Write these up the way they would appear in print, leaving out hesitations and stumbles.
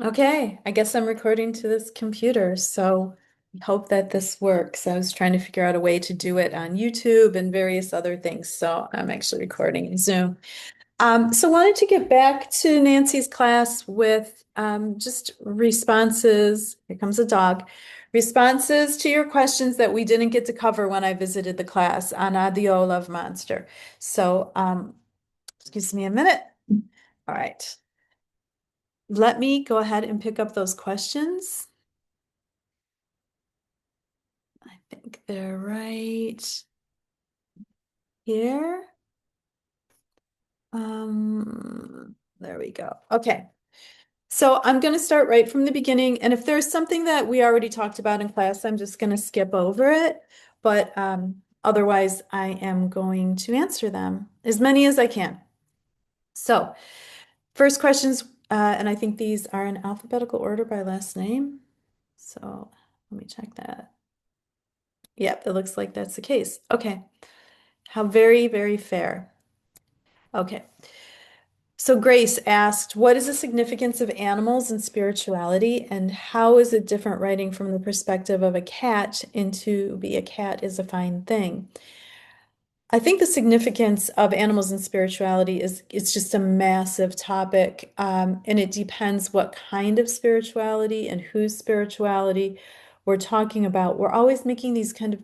Okay, I guess I'm recording to this computer, so I hope that this works. I was trying to figure out a way to do it on YouTube and various other things, so I'm actually recording in Zoom. So wanted to get back to Nancy's class with just responses. Here comes a dog. Responses to your questions that we didn't get to cover when I visited the class on Addio Love Monster. So excuse me a minute. All right. Let me go ahead and pick up those questions. I think they're right here. There we go. Okay. So I'm going to start right from the beginning. And if there's something that we already talked about in class, I'm just going to skip over it. But otherwise, I am going to answer them, as many as I can. So, first questions, and I think these are in alphabetical order by last name. So let me check that. Yep, it looks like that's the case. Okay. How very, very fair. Okay. So Grace asked, what is the significance of animals and spirituality, and how is it different writing from the perspective of a cat into be a cat is a fine thing? I think the significance of animals and spirituality is it's just a massive topic, and it depends what kind of spirituality and whose spirituality we're talking about. We're always making these kind of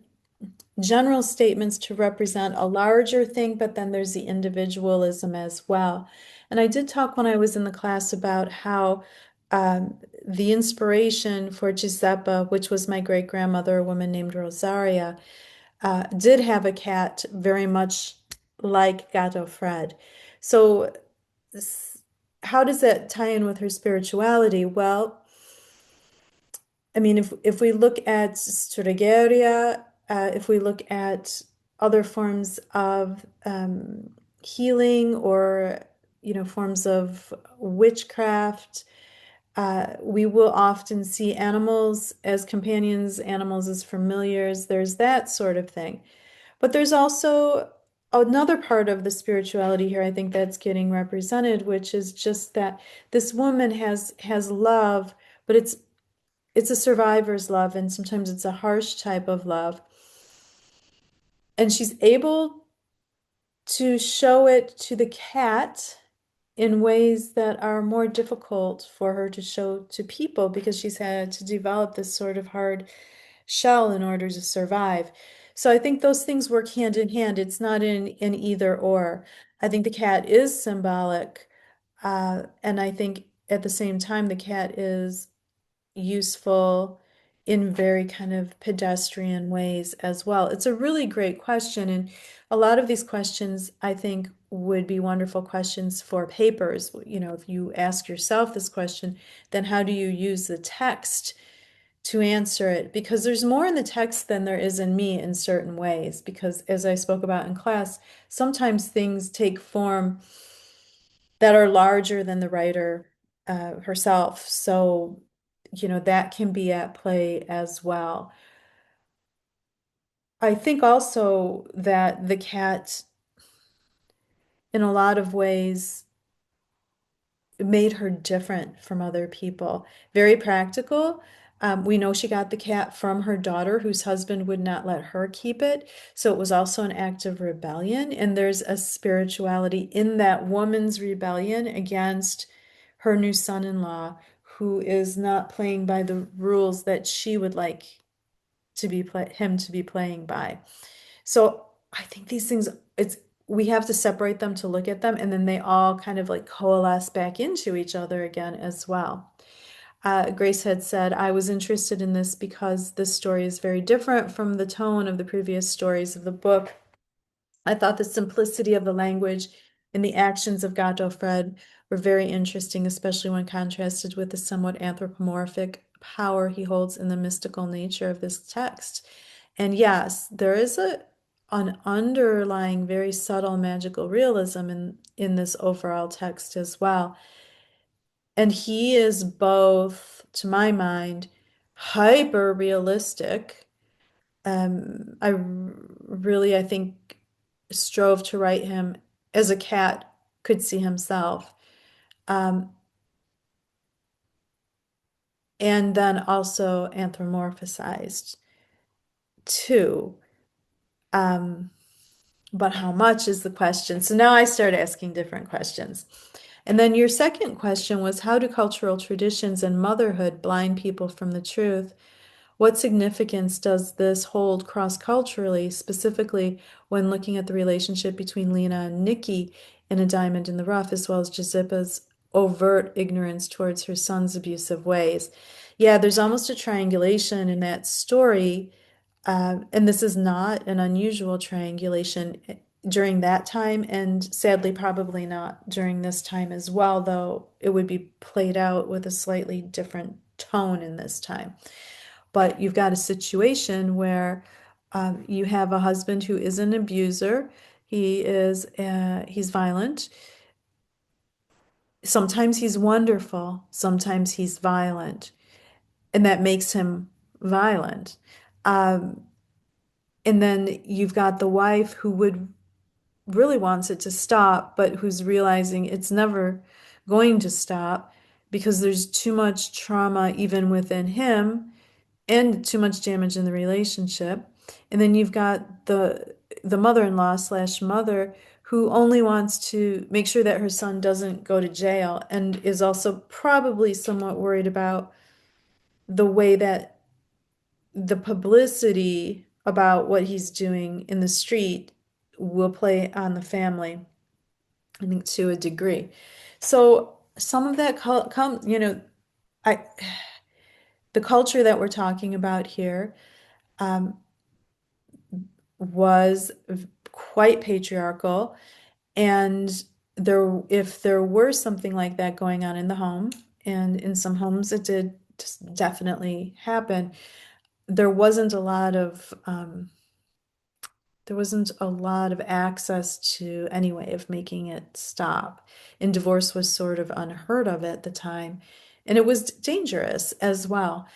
general statements to represent a larger thing, but then there's the individualism as well. And I did talk when I was in the class about how the inspiration for Giuseppa, which was my great grandmother, a woman named Rosaria, did have a cat very much like Gato Fred. So, how does that tie in with her spirituality? Well, I mean, if we look at Striggeria, if we look at other forms of healing or forms of witchcraft, we will often see animals as companions, animals as familiars. There's that sort of thing. But there's also another part of the spirituality here, I think that's getting represented, which is just that this woman has love, but it's a survivor's love, and sometimes it's a harsh type of love. And she's able to show it to the cat in ways that are more difficult for her to show to people because she's had to develop this sort of hard shell in order to survive. So I think those things work hand in hand. It's not in either or. I think the cat is symbolic, and I think at the same time the cat is useful in very kind of pedestrian ways as well. It's a really great question, and a lot of these questions I think would be wonderful questions for papers. You know, if you ask yourself this question, then how do you use the text to answer it? Because there's more in the text than there is in me in certain ways. Because as I spoke about in class, sometimes things take form that are larger than the writer herself. So, that can be at play as well. I think also that the cat, in a lot of ways, made her different from other people. Very practical. We know she got the cat from her daughter, whose husband would not let her keep it. So it was also an act of rebellion. And there's a spirituality in that woman's rebellion against her new son-in-law, who is not playing by the rules that she would like him to be playing by. So I think these things, we have to separate them to look at them, and then they all kind of like coalesce back into each other again as well. Grace had said, I was interested in this because this story is very different from the tone of the previous stories of the book. I thought the simplicity of the language and the actions of Gato Fred were very interesting, especially when contrasted with the somewhat anthropomorphic power he holds in the mystical nature of this text. And yes, there is an underlying, very subtle magical realism in this overall text as well. And he is both, to my mind, hyper realistic. I think, strove to write him as a cat could see himself. Um, and then also anthropomorphized too. Um, but how much is the question? So now I start asking different questions. And then your second question was, how do cultural traditions and motherhood blind people from the truth? What significance does this hold cross-culturally, specifically when looking at the relationship between Lena and Nikki in A Diamond in the Rough, as well as Giuseppa's overt ignorance towards her son's abusive ways? Yeah, there's almost a triangulation in that story, and this is not an unusual triangulation during that time, and sadly, probably not during this time as well, though it would be played out with a slightly different tone in this time. But you've got a situation where you have a husband who is an abuser. He's violent. Sometimes he's wonderful. Sometimes he's violent, and that makes him violent. Um, and then you've got the wife who would really wants it to stop, but who's realizing it's never going to stop because there's too much trauma even within him and too much damage in the relationship. And then you've got the mother-in-law slash mother who only wants to make sure that her son doesn't go to jail and is also probably somewhat worried about the way that the publicity about what he's doing in the street will play on the family, I think, to a degree. So some of that I the culture that we're talking about here um, was quite patriarchal, and if there were something like that going on in the home, and in some homes it did just definitely happen, there wasn't a lot of access to any way of making it stop. And divorce was sort of unheard of at the time. And it was dangerous as well.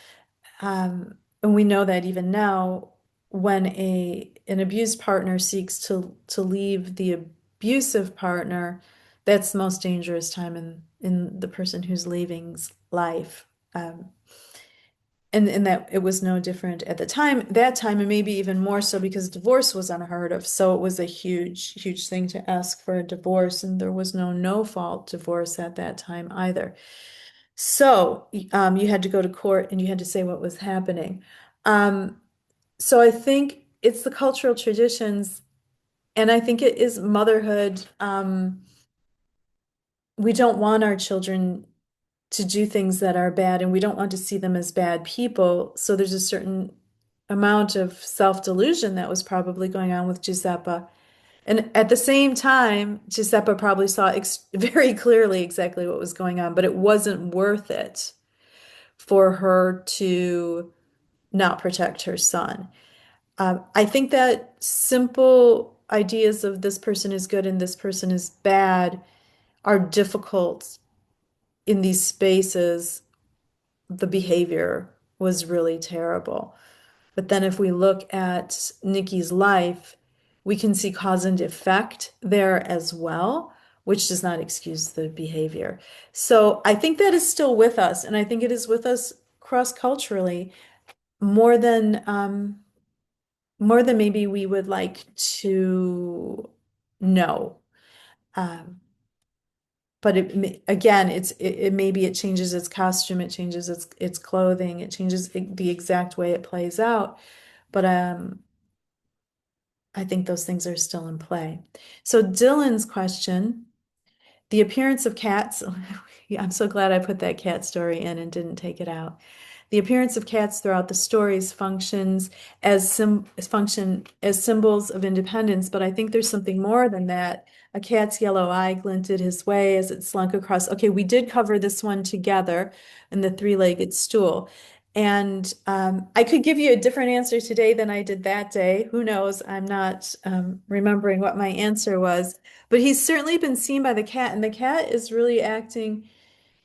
And we know that even now, when an abused partner seeks to leave the abusive partner, that's the most dangerous time in the person who's leaving's life. Um, and that it was no different at the time, that time, and maybe even more so because divorce was unheard of. So it was a huge thing to ask for a divorce, and there was no fault divorce at that time either. So you had to go to court and you had to say what was happening. Um, so I think it's the cultural traditions, and I think it is motherhood. We don't want our children to do things that are bad, and we don't want to see them as bad people. So there's a certain amount of self-delusion that was probably going on with Giuseppa. And at the same time, Giuseppa probably saw very clearly exactly what was going on, but it wasn't worth it for her to not protect her son. I think that simple ideas of this person is good and this person is bad are difficult in these spaces. The behavior was really terrible. But then if we look at Nikki's life, we can see cause and effect there as well, which does not excuse the behavior. So I think that is still with us, and I think it is with us cross-culturally more than more than maybe we would like to know. Um, but again, maybe it changes its costume, it changes its clothing, it changes the exact way it plays out. But I think those things are still in play. So Dylan's question, the appearance of cats. Yeah, I'm so glad I put that cat story in and didn't take it out. The appearance of cats throughout the stories function as symbols of independence, but I think there's something more than that. A cat's yellow eye glinted his way as it slunk across. Okay, we did cover this one together in the three-legged stool. And I could give you a different answer today than I did that day. Who knows? I'm not remembering what my answer was. But he's certainly been seen by the cat, and the cat is really acting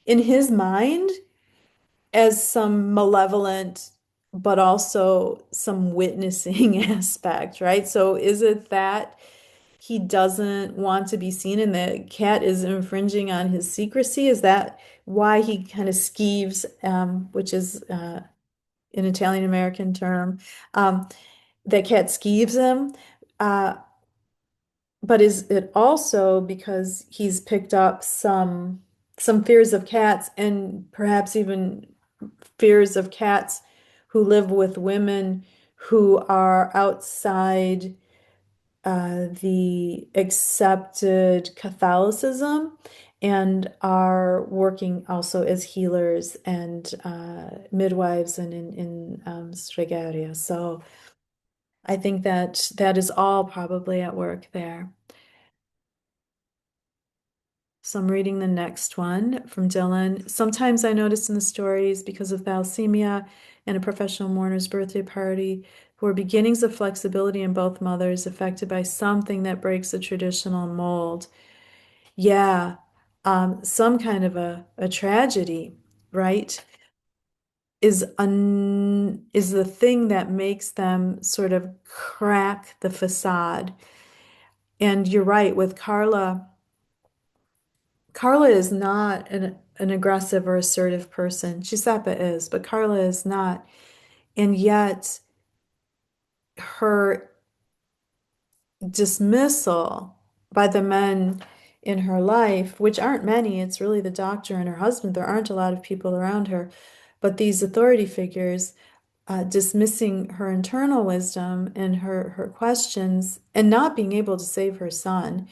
in his mind as some malevolent, but also some witnessing aspect, right? So is it that he doesn't want to be seen and the cat is infringing on his secrecy? Is that why he kind of skeeves, which is an Italian American term, um, that cat skeeves him? Uh, but is it also because he's picked up some fears of cats and perhaps even fears of cats who live with women who are outside the accepted Catholicism and are working also as healers and midwives and in Stregaria. So I think that that is all probably at work there. So I'm reading the next one from Dylan. Sometimes I notice in the stories because of thalassemia and a professional mourner's birthday party, who are beginnings of flexibility in both mothers affected by something that breaks the traditional mold. Yeah, some kind of a tragedy, right? Is the thing that makes them sort of crack the facade. And you're right, with Carla. Carla is not an aggressive or assertive person. Giuseppe is, but Carla is not. And yet her dismissal by the men in her life, which aren't many, it's really the doctor and her husband. There aren't a lot of people around her, but these authority figures dismissing her internal wisdom and her questions and not being able to save her son.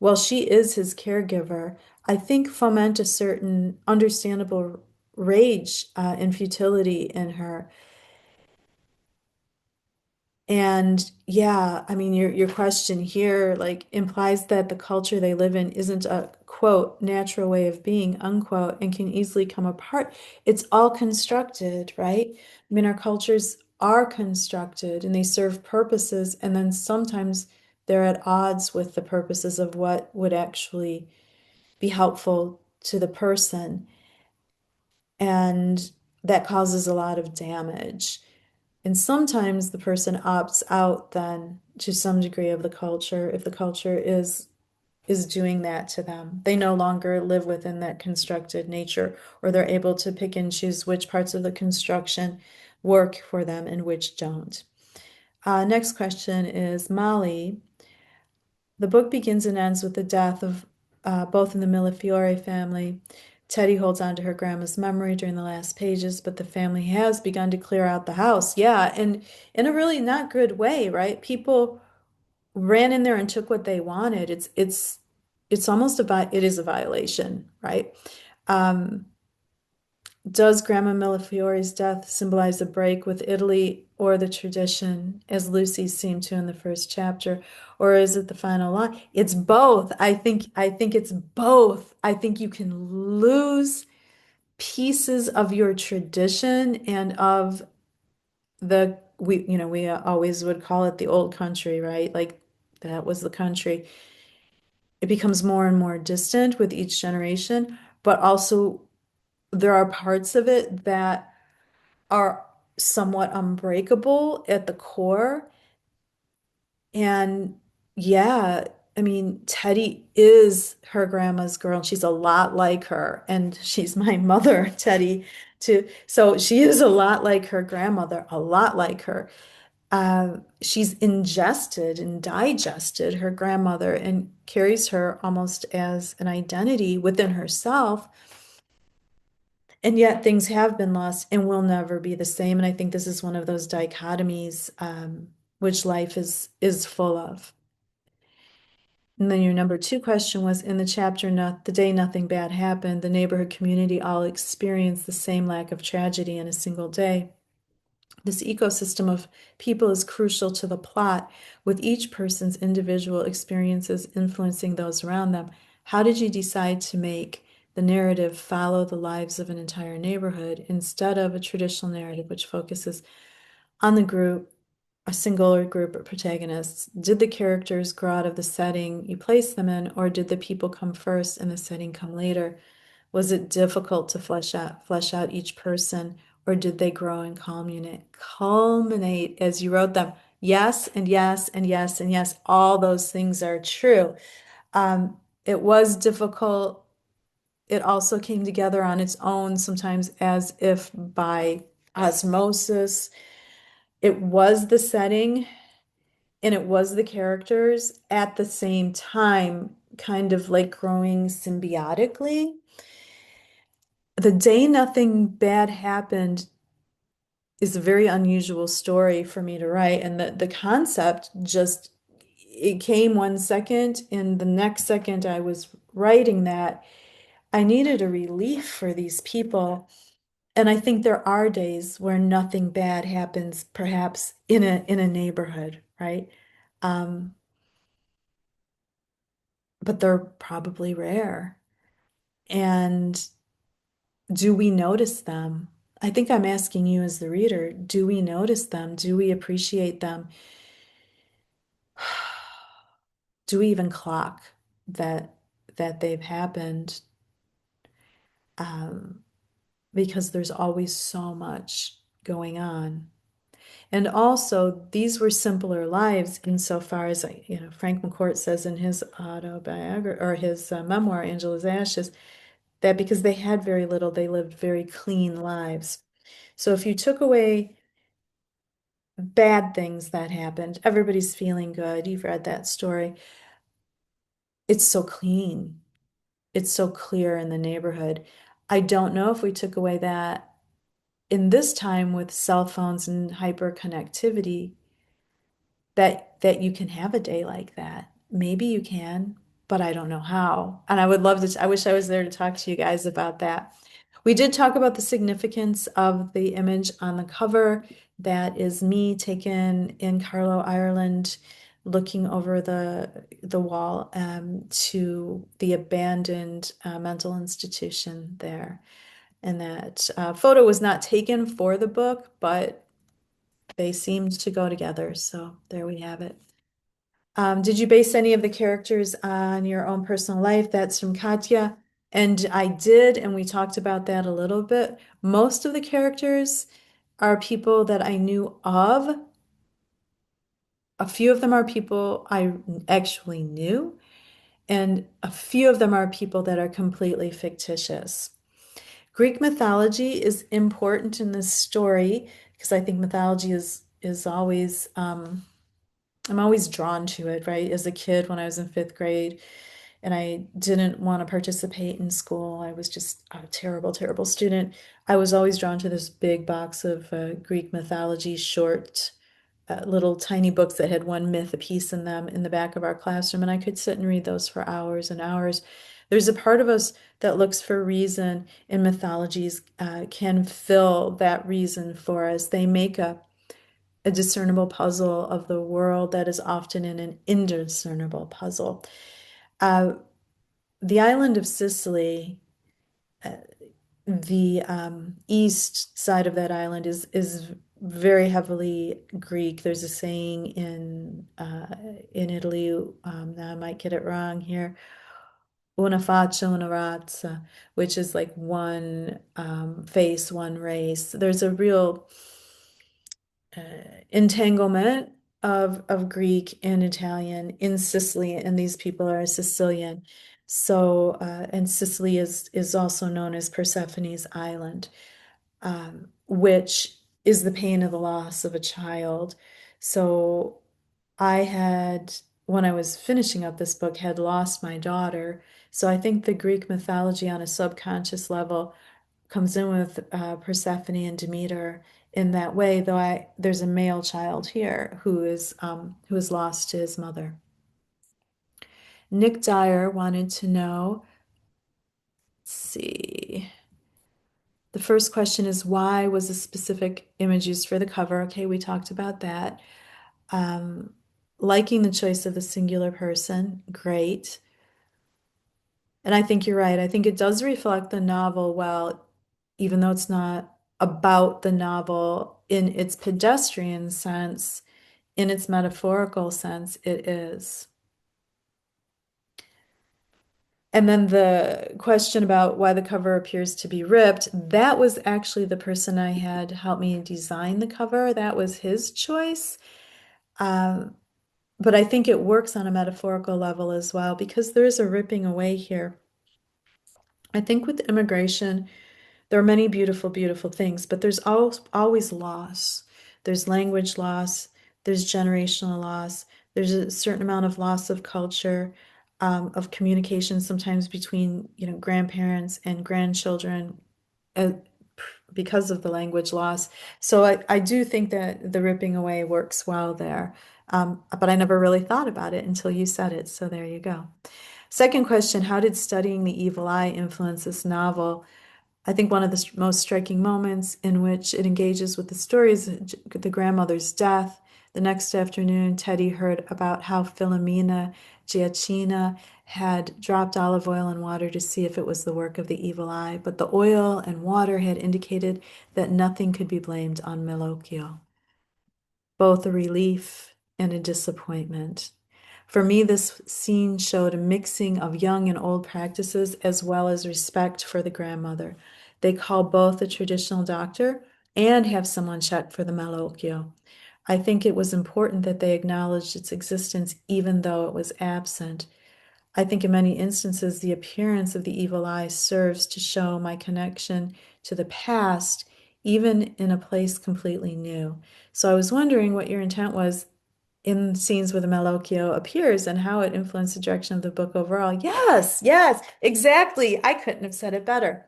Well, she is his caregiver, I think foment a certain understandable rage and futility in her. And yeah, I mean, your question here like implies that the culture they live in isn't a quote natural way of being, unquote, and can easily come apart. It's all constructed, right? I mean, our cultures are constructed and they serve purposes, and then sometimes they're at odds with the purposes of what would actually be helpful to the person. And that causes a lot of damage. And sometimes the person opts out then to some degree of the culture if the culture is doing that to them. They no longer live within that constructed nature, or they're able to pick and choose which parts of the construction work for them and which don't. Next question is Molly. The book begins and ends with the death of both in the Millefiore family. Teddy holds on to her grandma's memory during the last pages, but the family has begun to clear out the house. Yeah, and in a really not good way, right? People ran in there and took what they wanted. It's almost it is a violation, right? Um, does Grandma Millefiore's death symbolize a break with Italy or the tradition, as Lucy seemed to in the first chapter, or is it the final line? It's both. I think it's both. I think you can lose pieces of your tradition and of we always would call it the old country, right? Like that was the country. It becomes more and more distant with each generation, but also there are parts of it that are somewhat unbreakable at the core. And yeah, I mean, Teddy is her grandma's girl, and she's a lot like her. And she's my mother, Teddy, too. So she is a lot like her grandmother, a lot like her. She's ingested and digested her grandmother and carries her almost as an identity within herself. And yet things have been lost and will never be the same. And I think this is one of those dichotomies, which life is full of. And then your number two question was in the chapter, not the day nothing bad happened, the neighborhood community all experienced the same lack of tragedy in a single day. This ecosystem of people is crucial to the plot, with each person's individual experiences influencing those around them. How did you decide to make the narrative follow the lives of an entire neighborhood instead of a traditional narrative which focuses on the group, a singular group of protagonists? Did the characters grow out of the setting you placed them in, or did the people come first and the setting come later? Was it difficult to flesh out each person, or did they grow and culminate as you wrote them? Yes, and yes, and yes, and yes. All those things are true. It was difficult. It also came together on its own, sometimes as if by osmosis. It was the setting and it was the characters at the same time, kind of like growing symbiotically. The day nothing bad happened is a very unusual story for me to write. And the concept just, it came one second, and the next second I was writing that, I needed a relief for these people. And I think there are days where nothing bad happens, perhaps in a neighborhood, right? Um, but they're probably rare. And do we notice them? I think I'm asking you as the reader, do we notice them? Do we appreciate them? Do we even clock that they've happened? Um, because there's always so much going on. And also, these were simpler lives insofar as, Frank McCourt says in his autobiography or his memoir, Angela's Ashes, that because they had very little, they lived very clean lives. So if you took away bad things that happened, everybody's feeling good. You've read that story. It's so clean. It's so clear in the neighborhood. I don't know if we took away that in this time with cell phones and hyperconnectivity, that you can have a day like that. Maybe you can, but I don't know how. And I would love to, I wish I was there to talk to you guys about that. We did talk about the significance of the image on the cover. That is me taken in Carlow, Ireland, looking over the wall to the abandoned mental institution there. And that photo was not taken for the book, but they seemed to go together. So there we have it. Did you base any of the characters on your own personal life? That's from Katya. And I did, and we talked about that a little bit. Most of the characters are people that I knew of. A few of them are people I actually knew, and a few of them are people that are completely fictitious. Greek mythology is important in this story because I think mythology is always I'm always drawn to it, right? As a kid, when I was in fifth grade and I didn't want to participate in school, I was just a terrible, terrible student. I was always drawn to this big box of Greek mythology, short, little tiny books that had one myth apiece in them in the back of our classroom. And I could sit and read those for hours and hours. There's a part of us that looks for reason, and mythologies can fill that reason for us. They make a discernible puzzle of the world that is often in an indiscernible puzzle. Uh, the island of Sicily, uh, the east side of that island is very heavily Greek. There's a saying in Italy, now I might get it wrong here, una faccia, una razza, which is like one face, one race. There's a real uh, entanglement of Greek and Italian in Sicily, and these people are Sicilian. So, and Sicily is also known as Persephone's Island, which is the pain of the loss of a child. So, I had, when I was finishing up this book, had lost my daughter. So I think the Greek mythology on a subconscious level comes in with Persephone and Demeter in that way, though there's a male child here who is lost to his mother. Nick Dyer wanted to know, let's see. The first question is why was a specific image used for the cover? Okay, we talked about that. Um, Liking the choice of the singular person, great. And I think you're right. I think it does reflect the novel well, even though it's not about the novel in its pedestrian sense, in its metaphorical sense, it is. And then the question about why the cover appears to be ripped, that was actually the person I had help me design the cover. That was his choice. Um, but I think it works on a metaphorical level as well because there is a ripping away here. I think with immigration, there are many beautiful, beautiful things, but there's always loss. There's language loss, there's generational loss, there's a certain amount of loss of culture, of communication, sometimes between, grandparents and grandchildren, uh, because of the language loss. So I do think that the ripping away works well there. But I never really thought about it until you said it. So there you go. Second question, how did studying the evil eye influence this novel? I think one of the most striking moments in which it engages with the story is the grandmother's death. The next afternoon, Teddy heard about how Philomena Giacchina had dropped olive oil and water to see if it was the work of the evil eye, but the oil and water had indicated that nothing could be blamed on Melocchio, both a relief and a disappointment. For me, this scene showed a mixing of young and old practices as well as respect for the grandmother. They call both a traditional doctor and have someone check for the malocchio. I think it was important that they acknowledged its existence even though it was absent. I think in many instances, the appearance of the evil eye serves to show my connection to the past, even in a place completely new. So I was wondering what your intent was in scenes where the Malocchio appears and how it influenced the direction of the book overall. Yes, yes, exactly. I couldn't have said it better.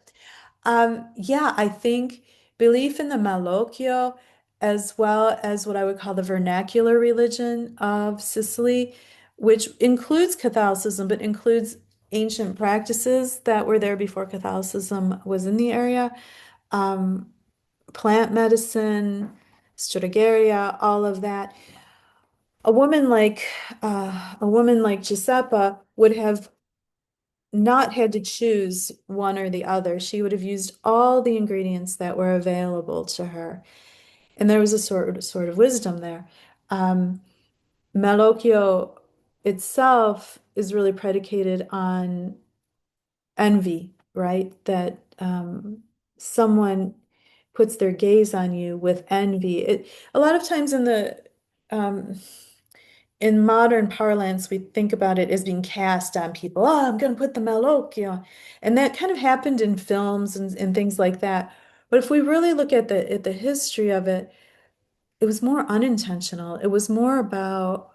Yeah, I think belief in the Malocchio, as well as what I would call the vernacular religion of Sicily, which includes Catholicism, but includes ancient practices that were there before Catholicism was in the area. Um, Plant medicine, Stradigaria, all of that. A woman like a woman like Giuseppa would have not had to choose one or the other. She would have used all the ingredients that were available to her. And there was a sort of wisdom there. Um, Malocchio itself is really predicated on envy, right? That someone puts their gaze on you with envy. A lot of times um, in modern parlance, we think about it as being cast on people. Oh, I'm going to put the malocchio. And that kind of happened in films and things like that. But if we really look at the history of it, it was more unintentional. It was more about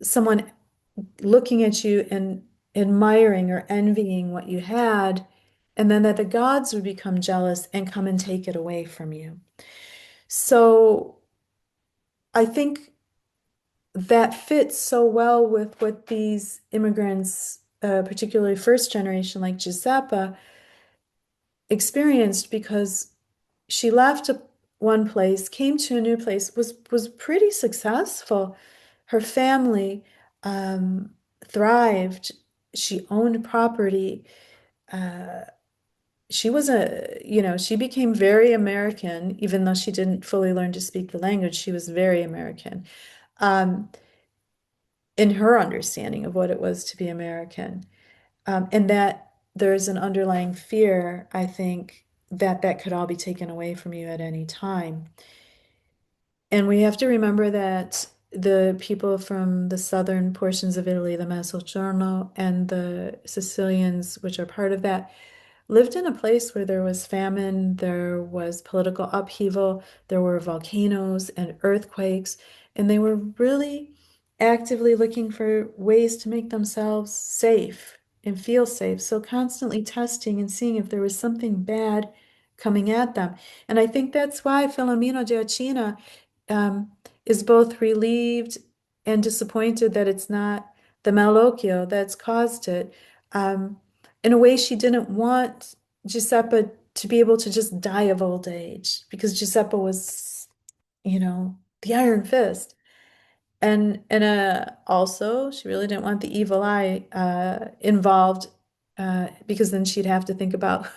someone looking at you and admiring or envying what you had, and then that the gods would become jealous and come and take it away from you. So I think that fits so well with what these immigrants, particularly first generation like Giuseppa, experienced because she left one place, came to a new place, was pretty successful. Her family thrived. She owned property. Uh, she was she became very American, even though she didn't fully learn to speak the language. She was very American. Um, in her understanding of what it was to be American. And that there's an underlying fear, I think, that that could all be taken away from you at any time. And we have to remember that the people from the southern portions of Italy, the Mezzogiorno, and the Sicilians, which are part of that, lived in a place where there was famine, there was political upheaval, there were volcanoes and earthquakes, and they were really actively looking for ways to make themselves safe and feel safe. So constantly testing and seeing if there was something bad coming at them. And I think that's why Filomeno Giacchina um, is both relieved and disappointed that it's not the Malocchio that's caused it. In a way, she didn't want Giuseppe to be able to just die of old age because Giuseppe was, the Iron Fist. And also, she really didn't want the evil eye involved because then she'd have to think about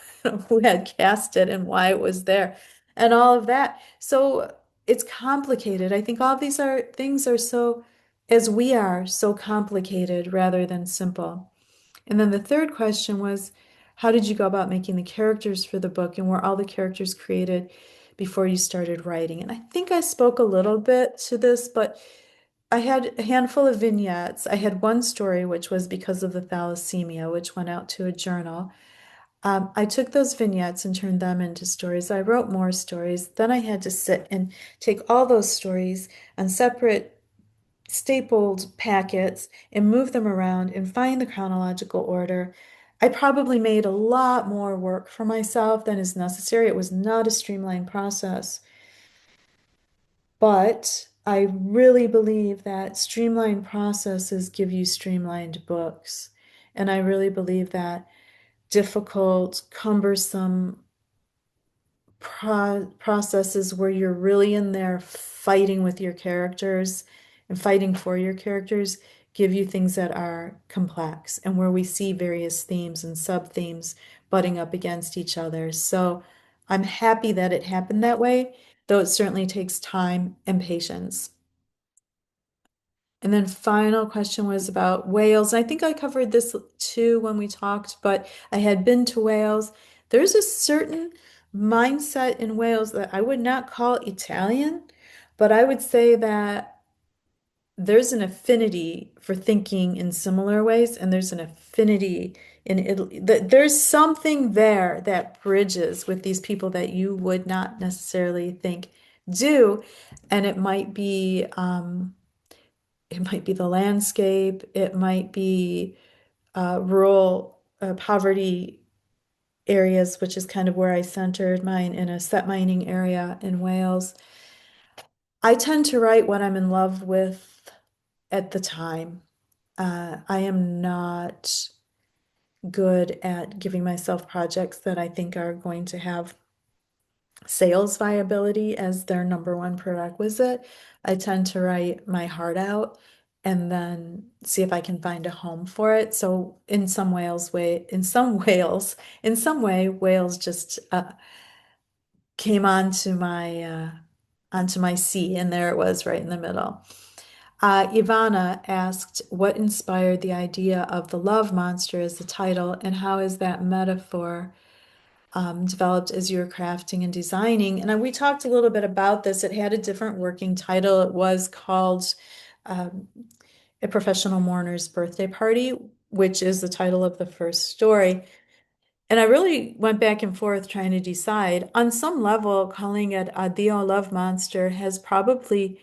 who had cast it and why it was there and all of that. So it's complicated. I think all of these are things are so, as we are, so complicated rather than simple. And then the third question was, how did you go about making the characters for the book, and were all the characters created before you started writing? And I think I spoke a little bit to this, but I had a handful of vignettes. I had one story, which was because of the thalassemia, which went out to a journal. I took those vignettes and turned them into stories. I wrote more stories. Then I had to sit and take all those stories and separate stapled packets and move them around and find the chronological order. I probably made a lot more work for myself than is necessary. It was not a streamlined process, but I really believe that streamlined processes give you streamlined books. And I really believe that difficult, cumbersome processes where you're really in there fighting with your characters and fighting for your characters give you things that are complex and where we see various themes and sub-themes butting up against each other. So I'm happy that it happened that way, though it certainly takes time and patience. And then final question was about Wales. I think I covered this too when we talked, but I had been to Wales. There's a certain mindset in Wales that I would not call Italian, but I would say that there's an affinity for thinking in similar ways, and there's an affinity in Italy. There's something there that bridges with these people that you would not necessarily think do, and it might be the landscape, it might be rural poverty areas, which is kind of where I centered mine in a set mining area in Wales. I tend to write what I'm in love with at the time. I am not good at giving myself projects that I think are going to have sales viability as their number one prerequisite. I tend to write my heart out and then see if I can find a home for it. So in some way, Wales just came onto my sea, and there it was right in the middle. Ivana asked, what inspired the idea of the love monster as the title, and how is that metaphor developed as you were crafting and designing? And we talked a little bit about this. It had a different working title. It was called um, A Professional Mourner's Birthday Party, which is the title of the first story. And I really went back and forth trying to decide. On some level, calling it Addio Love Monster has probably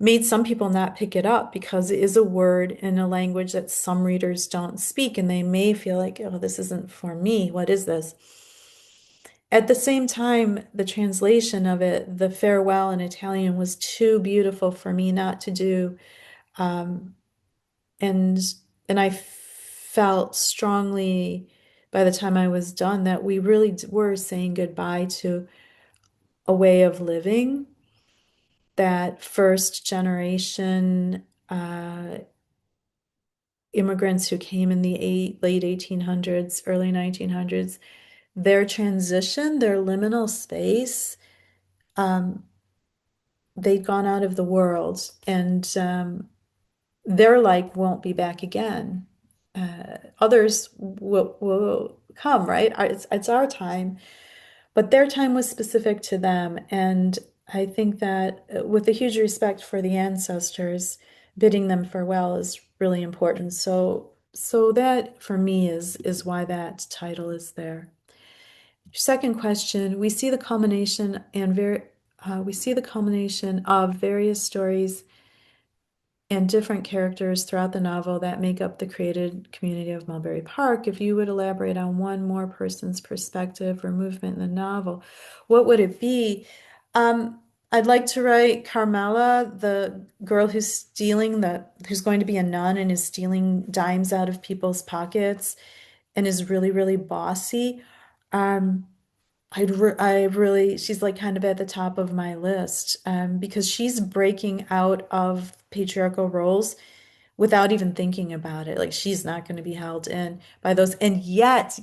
made some people not pick it up because it is a word in a language that some readers don't speak, and they may feel like, oh, this isn't for me. What is this? At the same time, the translation of it, the farewell in Italian, was too beautiful for me not to do. Um, and and I felt strongly by the time I was done that we really were saying goodbye to a way of living that first generation immigrants who came in the late 1800s, early 1900s, their transition, their liminal space, um, they'd gone out of the world, and their like won't be back again. Others will come, right? It's our time, but their time was specific to them. And I think that with a huge respect for the ancestors, bidding them farewell is really important. So that for me is why that title is there. Second question, we see the culmination of various stories and different characters throughout the novel that make up the created community of Mulberry Park. If you would elaborate on one more person's perspective or movement in the novel, what would it be? I'd like to write Carmela, the girl who's going to be a nun and is stealing dimes out of people's pockets and is really, really bossy. Um, she's like kind of at the top of my list, because she's breaking out of patriarchal roles without even thinking about it. Like she's not going to be held in by those. And yet,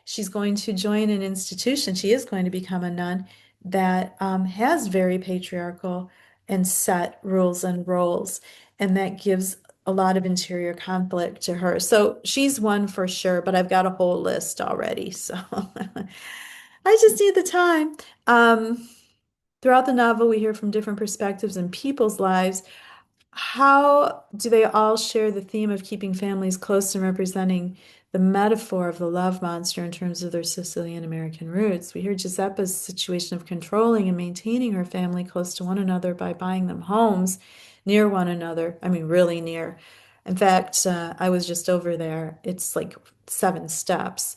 she's going to join an institution. She is going to become a nun that has very patriarchal and set rules and roles. And that gives a lot of interior conflict to her. So she's one for sure, but I've got a whole list already. So I just need the time. Throughout the novel, we hear from different perspectives in people's lives. How do they all share the theme of keeping families close and representing the metaphor of the love monster in terms of their Sicilian American roots? We hear Giuseppe's situation of controlling and maintaining her family close to one another by buying them homes near one another. I mean, really near. In fact, I was just over there. It's like 7 steps.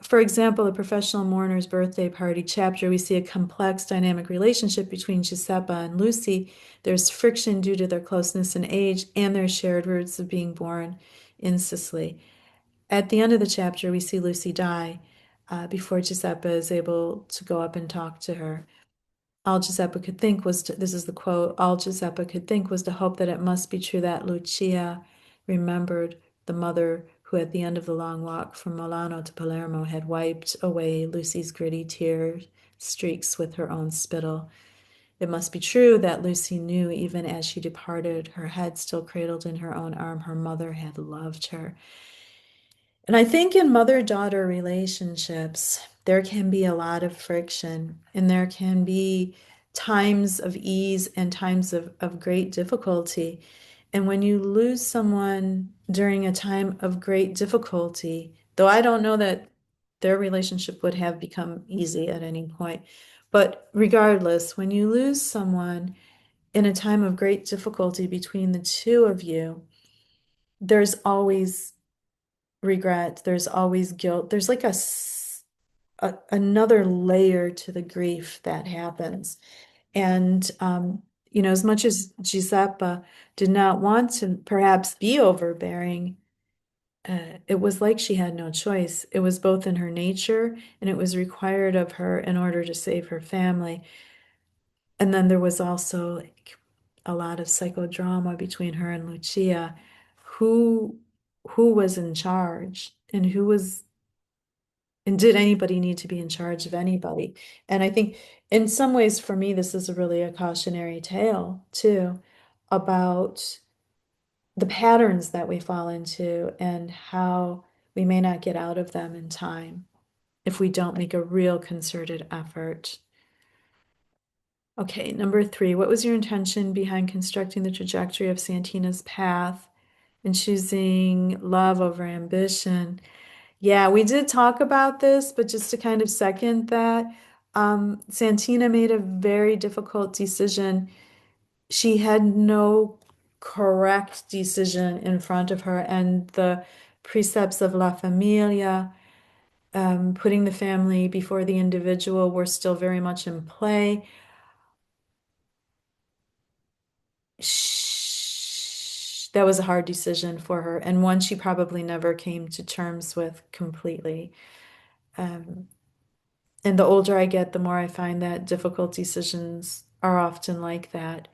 For example, the professional mourner's birthday party chapter, we see a complex dynamic relationship between Giuseppe and Lucy. There's friction due to their closeness in age and their shared roots of being born in Sicily. At the end of the chapter, we see Lucy die before Giuseppe is able to go up and talk to her. All Giuseppe could think was to, this is the quote, all Giuseppe could think was to hope that it must be true that Lucia remembered the mother who at the end of the long walk from Milano to Palermo had wiped away Lucy's gritty tear streaks with her own spittle. It must be true that Lucy knew even as she departed, her head still cradled in her own arm, her mother had loved her. And I think in mother-daughter relationships, there can be a lot of friction and there can be times of ease and times of great difficulty. And when you lose someone during a time of great difficulty, though I don't know that their relationship would have become easy at any point, but regardless, when you lose someone in a time of great difficulty between the two of you, there's always regret, there's always guilt. There's like another layer to the grief that happens. And as much as Giuseppa did not want to perhaps be overbearing, it was like she had no choice. It was both in her nature and it was required of her in order to save her family. And then there was also like a lot of psychodrama between her and Lucia, who who was in charge and who was and did anybody need to be in charge of anybody? And I think in some ways for me this is really a cautionary tale too about the patterns that we fall into and how we may not get out of them in time if we don't make a real concerted effort. Okay, number 3, what was your intention behind constructing the trajectory of Santina's path and choosing love over ambition? Yeah, we did talk about this, but just to kind of second that, Santina made a very difficult decision. She had no correct decision in front of her, and the precepts of La Familia, putting the family before the individual, were still very much in play. That was a hard decision for her, and one she probably never came to terms with completely. Um, and the older I get, the more I find that difficult decisions are often like that.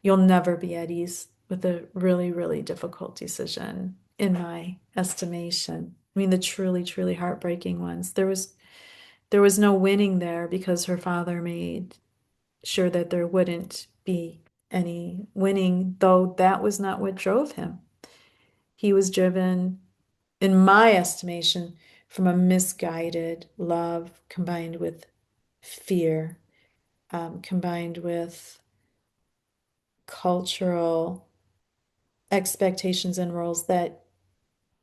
You'll never be at ease with a really, really difficult decision, in my estimation. I mean, the truly, truly heartbreaking ones. There was no winning there because her father made sure that there wouldn't be any winning, though that was not what drove him. He was driven, in my estimation, from a misguided love combined with fear, combined with cultural expectations and roles that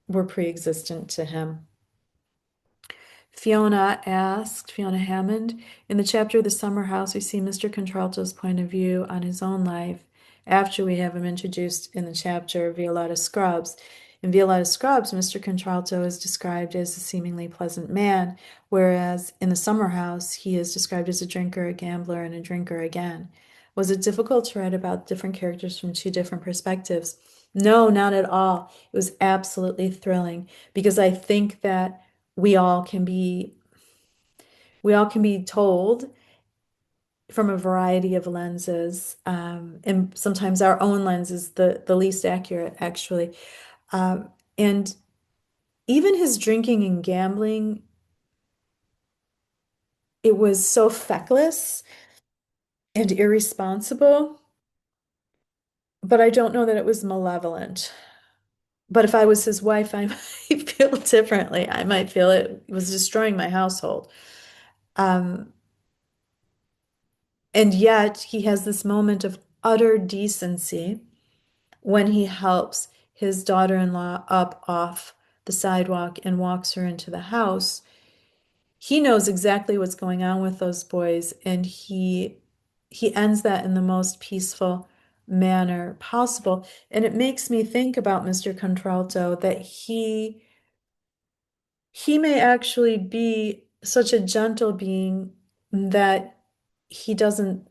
were pre-existent to him. Fiona Hammond, in the chapter The Summer House, we see Mr. Contralto's point of view on his own life after we have him introduced in the chapter Violetta Scrubs. In Violetta Scrubs, Mr. Contralto is described as a seemingly pleasant man, whereas in The Summer House, he is described as a drinker, a gambler, and a drinker again. Was it difficult to write about different characters from 2 different perspectives? No, not at all. It was absolutely thrilling because I think that we all can be we all can be told from a variety of lenses, and sometimes our own lens is the least accurate, actually. And even his drinking and gambling, it was so feckless and irresponsible, but I don't know that it was malevolent. But if I was his wife, I might feel differently. I might feel it was destroying my household. Um, And yet he has this moment of utter decency when he helps his daughter-in-law up off the sidewalk and walks her into the house, he knows exactly what's going on with those boys, and he ends that in the most peaceful manner possible. And it makes me think about Mr. Contralto that he may actually be such a gentle being that he doesn't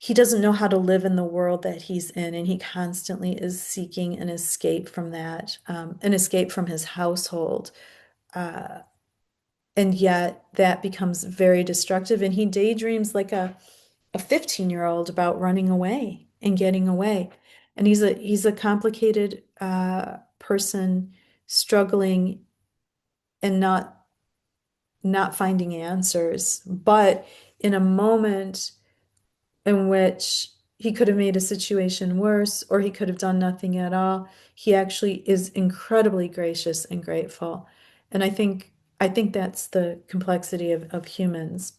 he doesn't know how to live in the world that he's in, and he constantly is seeking an escape from that, an escape from his household. Uh, and yet that becomes very destructive, and he daydreams like a 15-year-old about running away and getting away. And he's a complicated person struggling and not finding answers, but in a moment in which he could have made a situation worse or he could have done nothing at all, he actually is incredibly gracious and grateful. And I think that's the complexity of humans.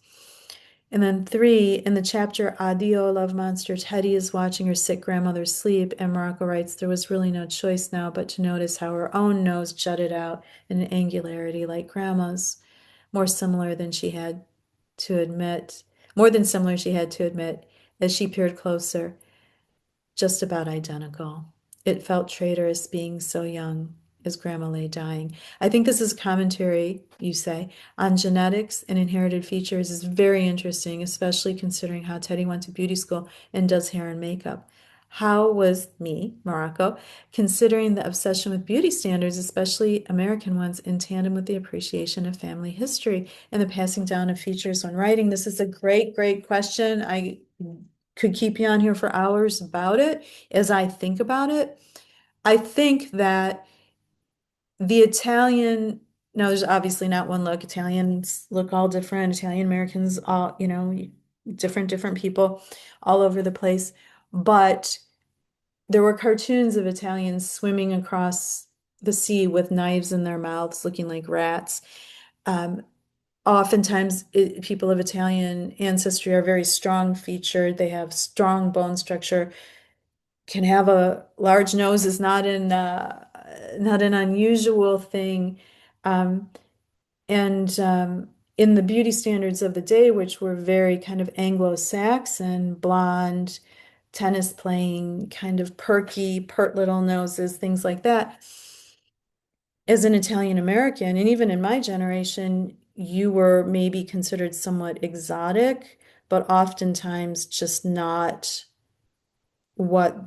And then three, in the chapter Addio Love Monster, Teddy is watching her sick grandmother sleep, and Morocco writes, there was really no choice now but to notice how her own nose jutted out in an angularity like grandma's, more similar than she had to admit, more than similar she had to admit, as she peered closer, just about identical. It felt traitorous being so young as Grandma lay dying. I think this is commentary, you say, on genetics and inherited features is very interesting, especially considering how Teddy went to beauty school and does hair and makeup. How was me, Morocco, considering the obsession with beauty standards, especially American ones, in tandem with the appreciation of family history and the passing down of features when writing? This is a great, great question. I could keep you on here for hours about it as I think about it. I think that the Italian, now there's obviously not one look. Italians look all different. Italian Americans, all, different people all over the place. But there were cartoons of Italians swimming across the sea with knives in their mouths, looking like rats. Um, Oftentimes, people of Italian ancestry are very strong featured. They have strong bone structure, can have a large nose is not an unusual thing. Um, and in the beauty standards of the day, which were very kind of Anglo-Saxon, blonde, tennis playing, kind of perky, pert little noses, things like that. As an Italian American, and even in my generation, you were maybe considered somewhat exotic, but oftentimes just not what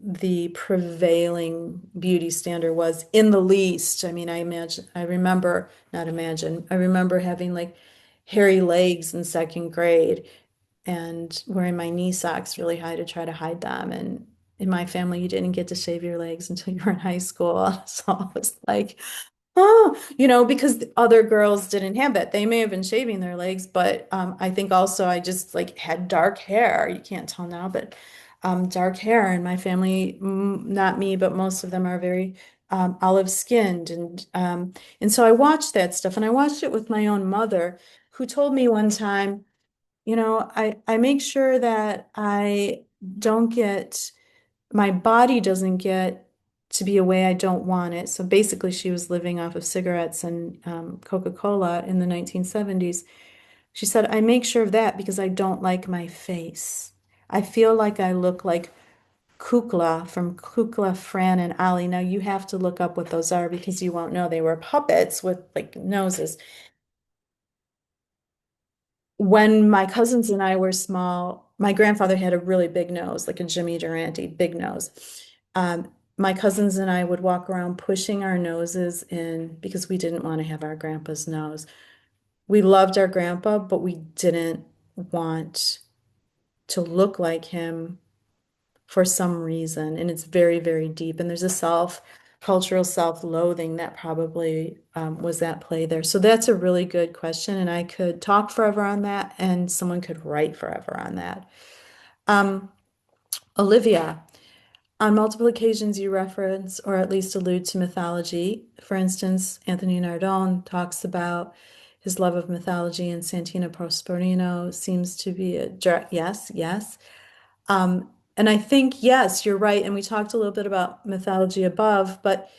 the prevailing beauty standard was in the least. I mean, I remember having like hairy legs in second grade and wearing my knee socks really high to try to hide them. And in my family, you didn't get to shave your legs until you were in high school. So I was like, oh, because the other girls didn't have that. They may have been shaving their legs, but I think also I just like had dark hair. You can't tell now, but dark hair. And my family, not me, but most of them are very olive skinned. And so I watched that stuff, and I watched it with my own mother, who told me one time, I make sure that I don't get my body doesn't get to be a way I don't want it. So basically, she was living off of cigarettes and Coca-Cola in the 1970s. She said, I make sure of that because I don't like my face. I feel like I look like Kukla from Kukla, Fran, and Ali. Now you have to look up what those are because you won't know. They were puppets with like noses. When my cousins and I were small, my grandfather had a really big nose, like a Jimmy Durante, big nose. My cousins and I would walk around pushing our noses in because we didn't want to have our grandpa's nose. We loved our grandpa, but we didn't want to look like him for some reason. And it's very, very deep. And there's a cultural self-loathing that probably was at play there. So that's a really good question. And I could talk forever on that, and someone could write forever on that. Um, Olivia, on multiple occasions you reference or at least allude to mythology. For instance, Anthony Nardone talks about his love of mythology, and Santina Prosperino seems to be yes, yes. Um, And I think, yes, you're right. And we talked a little bit about mythology above, but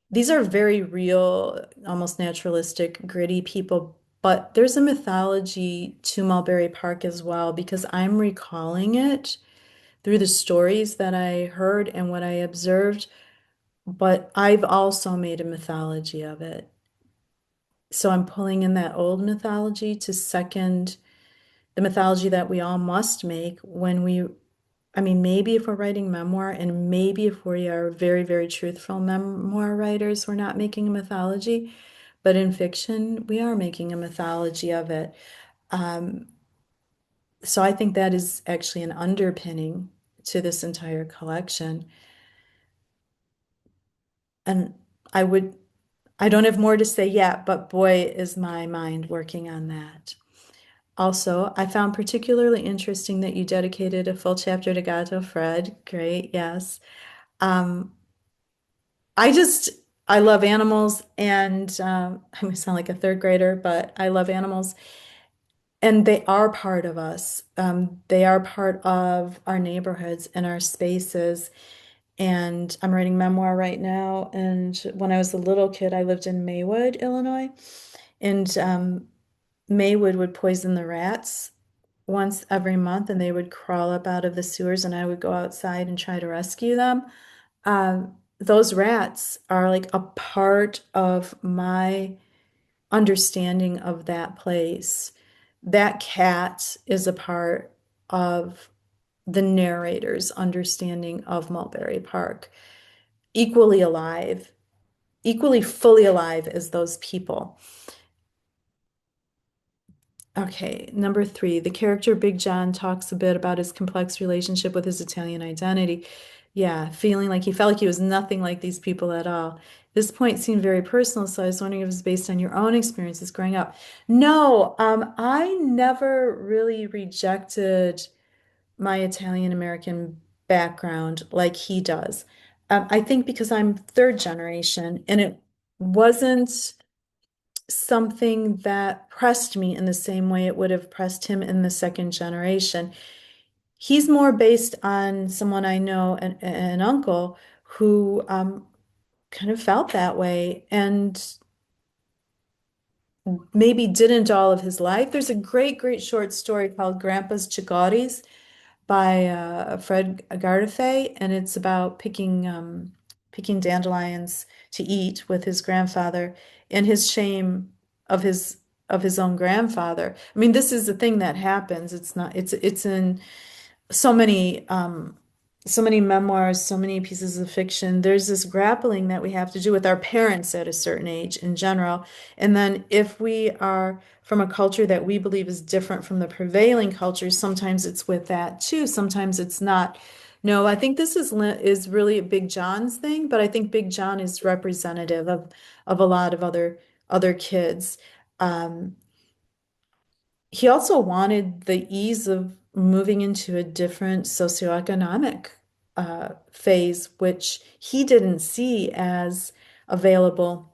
these are very real, almost naturalistic, gritty people. But there's a mythology to Mulberry Park as well, because I'm recalling it through the stories that I heard and what I observed. But I've also made a mythology of it. So I'm pulling in that old mythology to second the mythology that we all must make when we, I mean, maybe if we're writing memoir and maybe if we are very, very truthful memoir writers, we're not making a mythology, but in fiction, we are making a mythology of it. Um, so I think that is actually an underpinning to this entire collection. And I would, I don't have more to say yet, but boy, is my mind working on that. Also, I found particularly interesting that you dedicated a full chapter to Gato Fred. Great, yes. Um, I just, I love animals, and I'm gonna sound like a third grader, but I love animals, and they are part of us. They are part of our neighborhoods and our spaces. And I'm writing memoir right now. And when I was a little kid, I lived in Maywood, Illinois, and Maywood would poison the rats once every month, and they would crawl up out of the sewers, and I would go outside and try to rescue them. Those rats are like a part of my understanding of that place. That cat is a part of the narrator's understanding of Mulberry Park, equally alive, equally fully alive as those people. Okay, number three, the character Big John talks a bit about his complex relationship with his Italian identity. Yeah, feeling like he felt like he was nothing like these people at all. This point seemed very personal, so I was wondering if it was based on your own experiences growing up. No, I never really rejected my Italian American background like he does. I think because I'm third generation and it wasn't something that pressed me in the same way it would have pressed him in the second generation. He's more based on someone I know, an uncle who kind of felt that way and maybe didn't all of his life. There's a great, great short story called Grandpa's Chicories by Fred Gardefee, and it's about picking dandelions to eat with his grandfather and his shame of his own grandfather. I mean, this is the thing that happens. It's not. It's in so many so many memoirs, so many pieces of fiction. There's this grappling that we have to do with our parents at a certain age in general. And then if we are from a culture that we believe is different from the prevailing culture, sometimes it's with that too. Sometimes it's not. No, I think this is really a Big John's thing, but I think Big John is representative of a lot of other kids. Um, he also wanted the ease of moving into a different socioeconomic phase, which he didn't see as available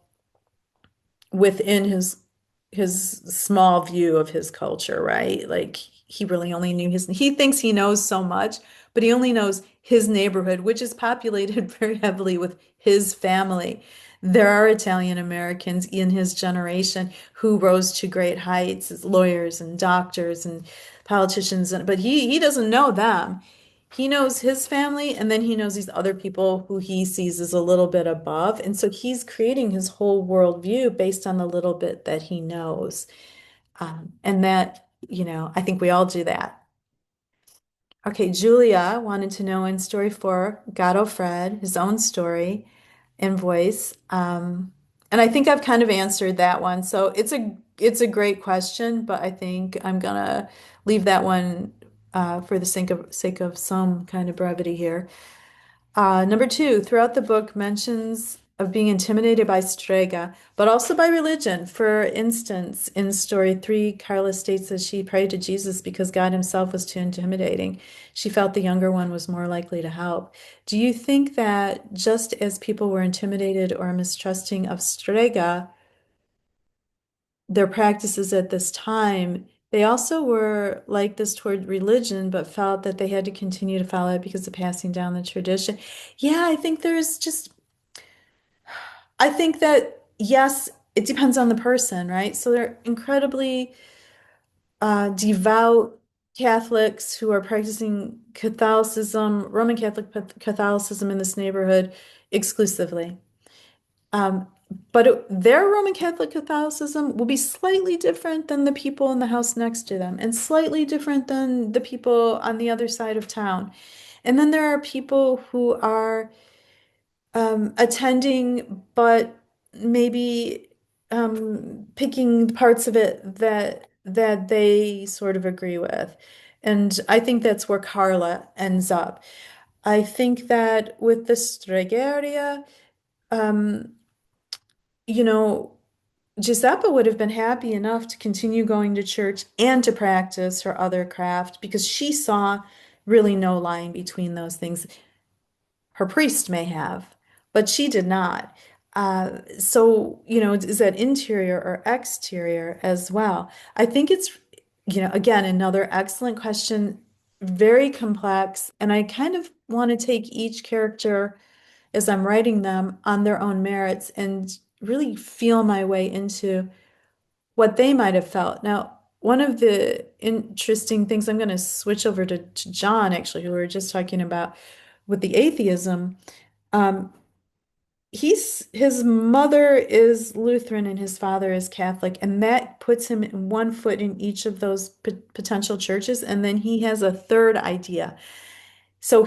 within his small view of his culture, right? Like he really only knew he thinks he knows so much, but he only knows his neighborhood, which is populated very heavily with his family. There are Italian Americans in his generation who rose to great heights as lawyers and doctors and politicians, but he doesn't know them. He knows his family, and then he knows these other people who he sees as a little bit above. And so he's creating his whole worldview based on the little bit that he knows. And that, I think we all do that. Okay, Julia wanted to know in story four, Gato Fred, his own story and voice. And I think I've kind of answered that one. So it's a great question, but I think I'm gonna leave that one for the sake of some kind of brevity here. Number two, throughout the book mentions of being intimidated by Strega, but also by religion. For instance, in story three, Carla states that she prayed to Jesus because God himself was too intimidating. She felt the younger one was more likely to help. Do you think that just as people were intimidated or mistrusting of Strega, their practices at this time They also were like this toward religion, but felt that they had to continue to follow it because of passing down the tradition. Yeah, I think that, yes, it depends on the person, right? So they're incredibly devout Catholics who are practicing Catholicism, Roman Catholic Catholicism in this neighborhood exclusively. Um, but their Roman Catholic Catholicism will be slightly different than the people in the house next to them, and slightly different than the people on the other side of town. And then there are people who are attending, but maybe picking parts of it that they sort of agree with. And I think that's where Carla ends up. I think that with the Stregeria, um, you know, Giuseppa would have been happy enough to continue going to church and to practice her other craft because she saw really no line between those things. Her priest may have, but she did not. So, is that interior or exterior as well? I think it's, again, another excellent question, very complex. And I kind of want to take each character as I'm writing them on their own merits and really feel my way into what they might have felt. Now, one of the interesting things, I'm going to switch over to John, actually, who we were just talking about with the atheism. Um, his mother is Lutheran and his father is Catholic, and that puts him in one foot in each of those potential churches, and then he has a third idea. So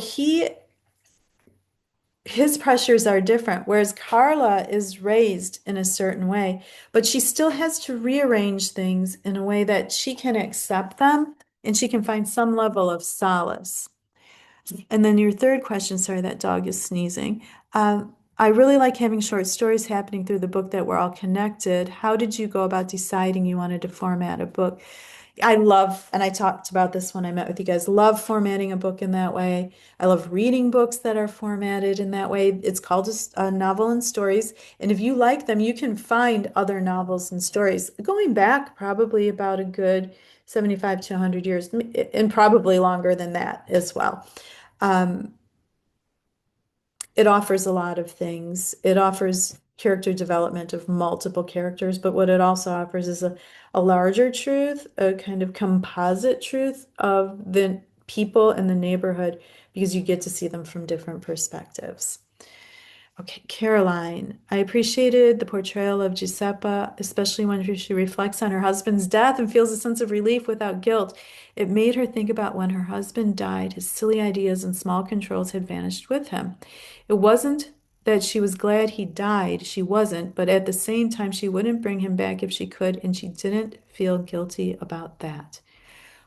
his pressures are different, whereas Carla is raised in a certain way, but she still has to rearrange things in a way that she can accept them and she can find some level of solace. And then your third question, sorry, that dog is sneezing. I really like having short stories happening through the book that were all connected. How did you go about deciding you wanted to format a book? I love, and I talked about this when I met with you guys, love formatting a book in that way. I love reading books that are formatted in that way. It's called a novel and stories. And if you like them, you can find other novels and stories going back probably about a good 75 to 100 years, and probably longer than that as well. Um, it offers a lot of things. It offers character development of multiple characters, but what it also offers is a larger truth, a kind of composite truth of the people in the neighborhood because you get to see them from different perspectives. Okay, Caroline. I appreciated the portrayal of Giuseppa, especially when she reflects on her husband's death and feels a sense of relief without guilt. It made her think about when her husband died, his silly ideas and small controls had vanished with him. It wasn't that she was glad he died, she wasn't, but at the same time, she wouldn't bring him back if she could, and she didn't feel guilty about that.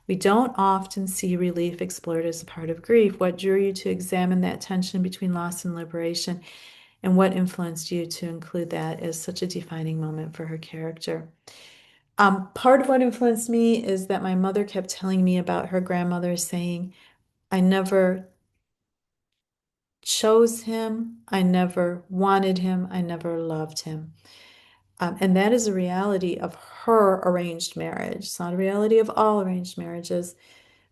We don't often see relief explored as a part of grief. What drew you to examine that tension between loss and liberation? And what influenced you to include that as such a defining moment for her character? Part of what influenced me is that my mother kept telling me about her grandmother saying, I never chose him, I never wanted him, I never loved him. And that is a reality of her arranged marriage. It's not a reality of all arranged marriages,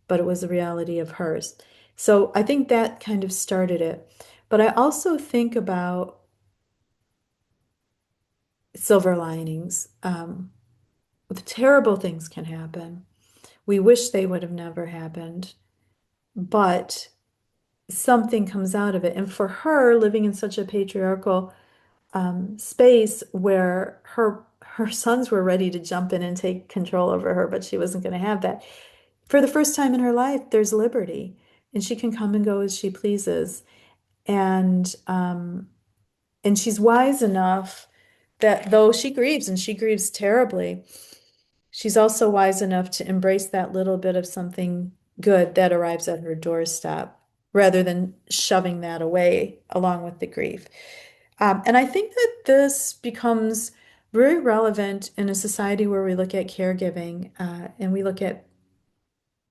but it was a reality of hers. So I think that kind of started it. But I also think about silver linings. Terrible things can happen. We wish they would have never happened, but something comes out of it. And for her, living in such a patriarchal space where her sons were ready to jump in and take control over her, but she wasn't going to have that. For the first time in her life, there's liberty, and she can come and go as she pleases. And and she's wise enough that though she grieves, and she grieves terribly, she's also wise enough to embrace that little bit of something good that arrives at her doorstep rather than shoving that away along with the grief. And I think that this becomes very relevant in a society where we look at caregiving and we look at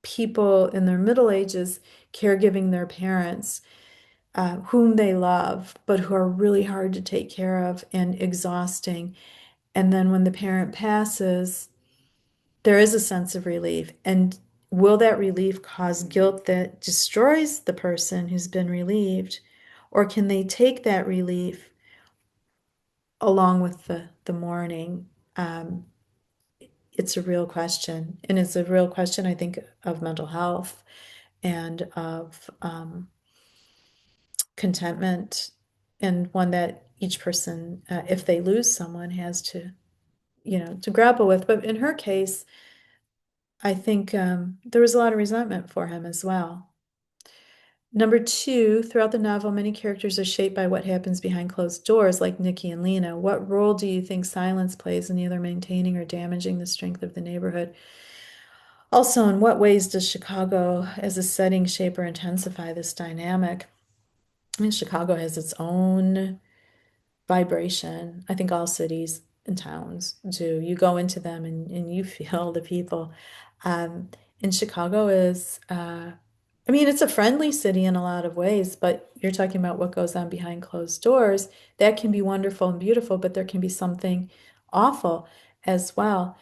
people in their middle ages caregiving their parents, whom they love, but who are really hard to take care of and exhausting. And then when the parent passes, there is a sense of relief. And will that relief cause guilt that destroys the person who's been relieved? Or can they take that relief along with the mourning? Um, it's a real question. And it's a real question, I think, of mental health and of contentment, and one that each person, if they lose someone, has to, to grapple with. But in her case, I think there was a lot of resentment for him as well. Number two, throughout the novel, many characters are shaped by what happens behind closed doors, like Nikki and Lena. What role do you think silence plays in either maintaining or damaging the strength of the neighborhood? Also, in what ways does Chicago as a setting shape or intensify this dynamic? I mean, Chicago has its own vibration. I think all cities and towns do. You go into them and you feel the people. Um, and Chicago is, I mean, it's a friendly city in a lot of ways, but you're talking about what goes on behind closed doors. That can be wonderful and beautiful, but there can be something awful as well.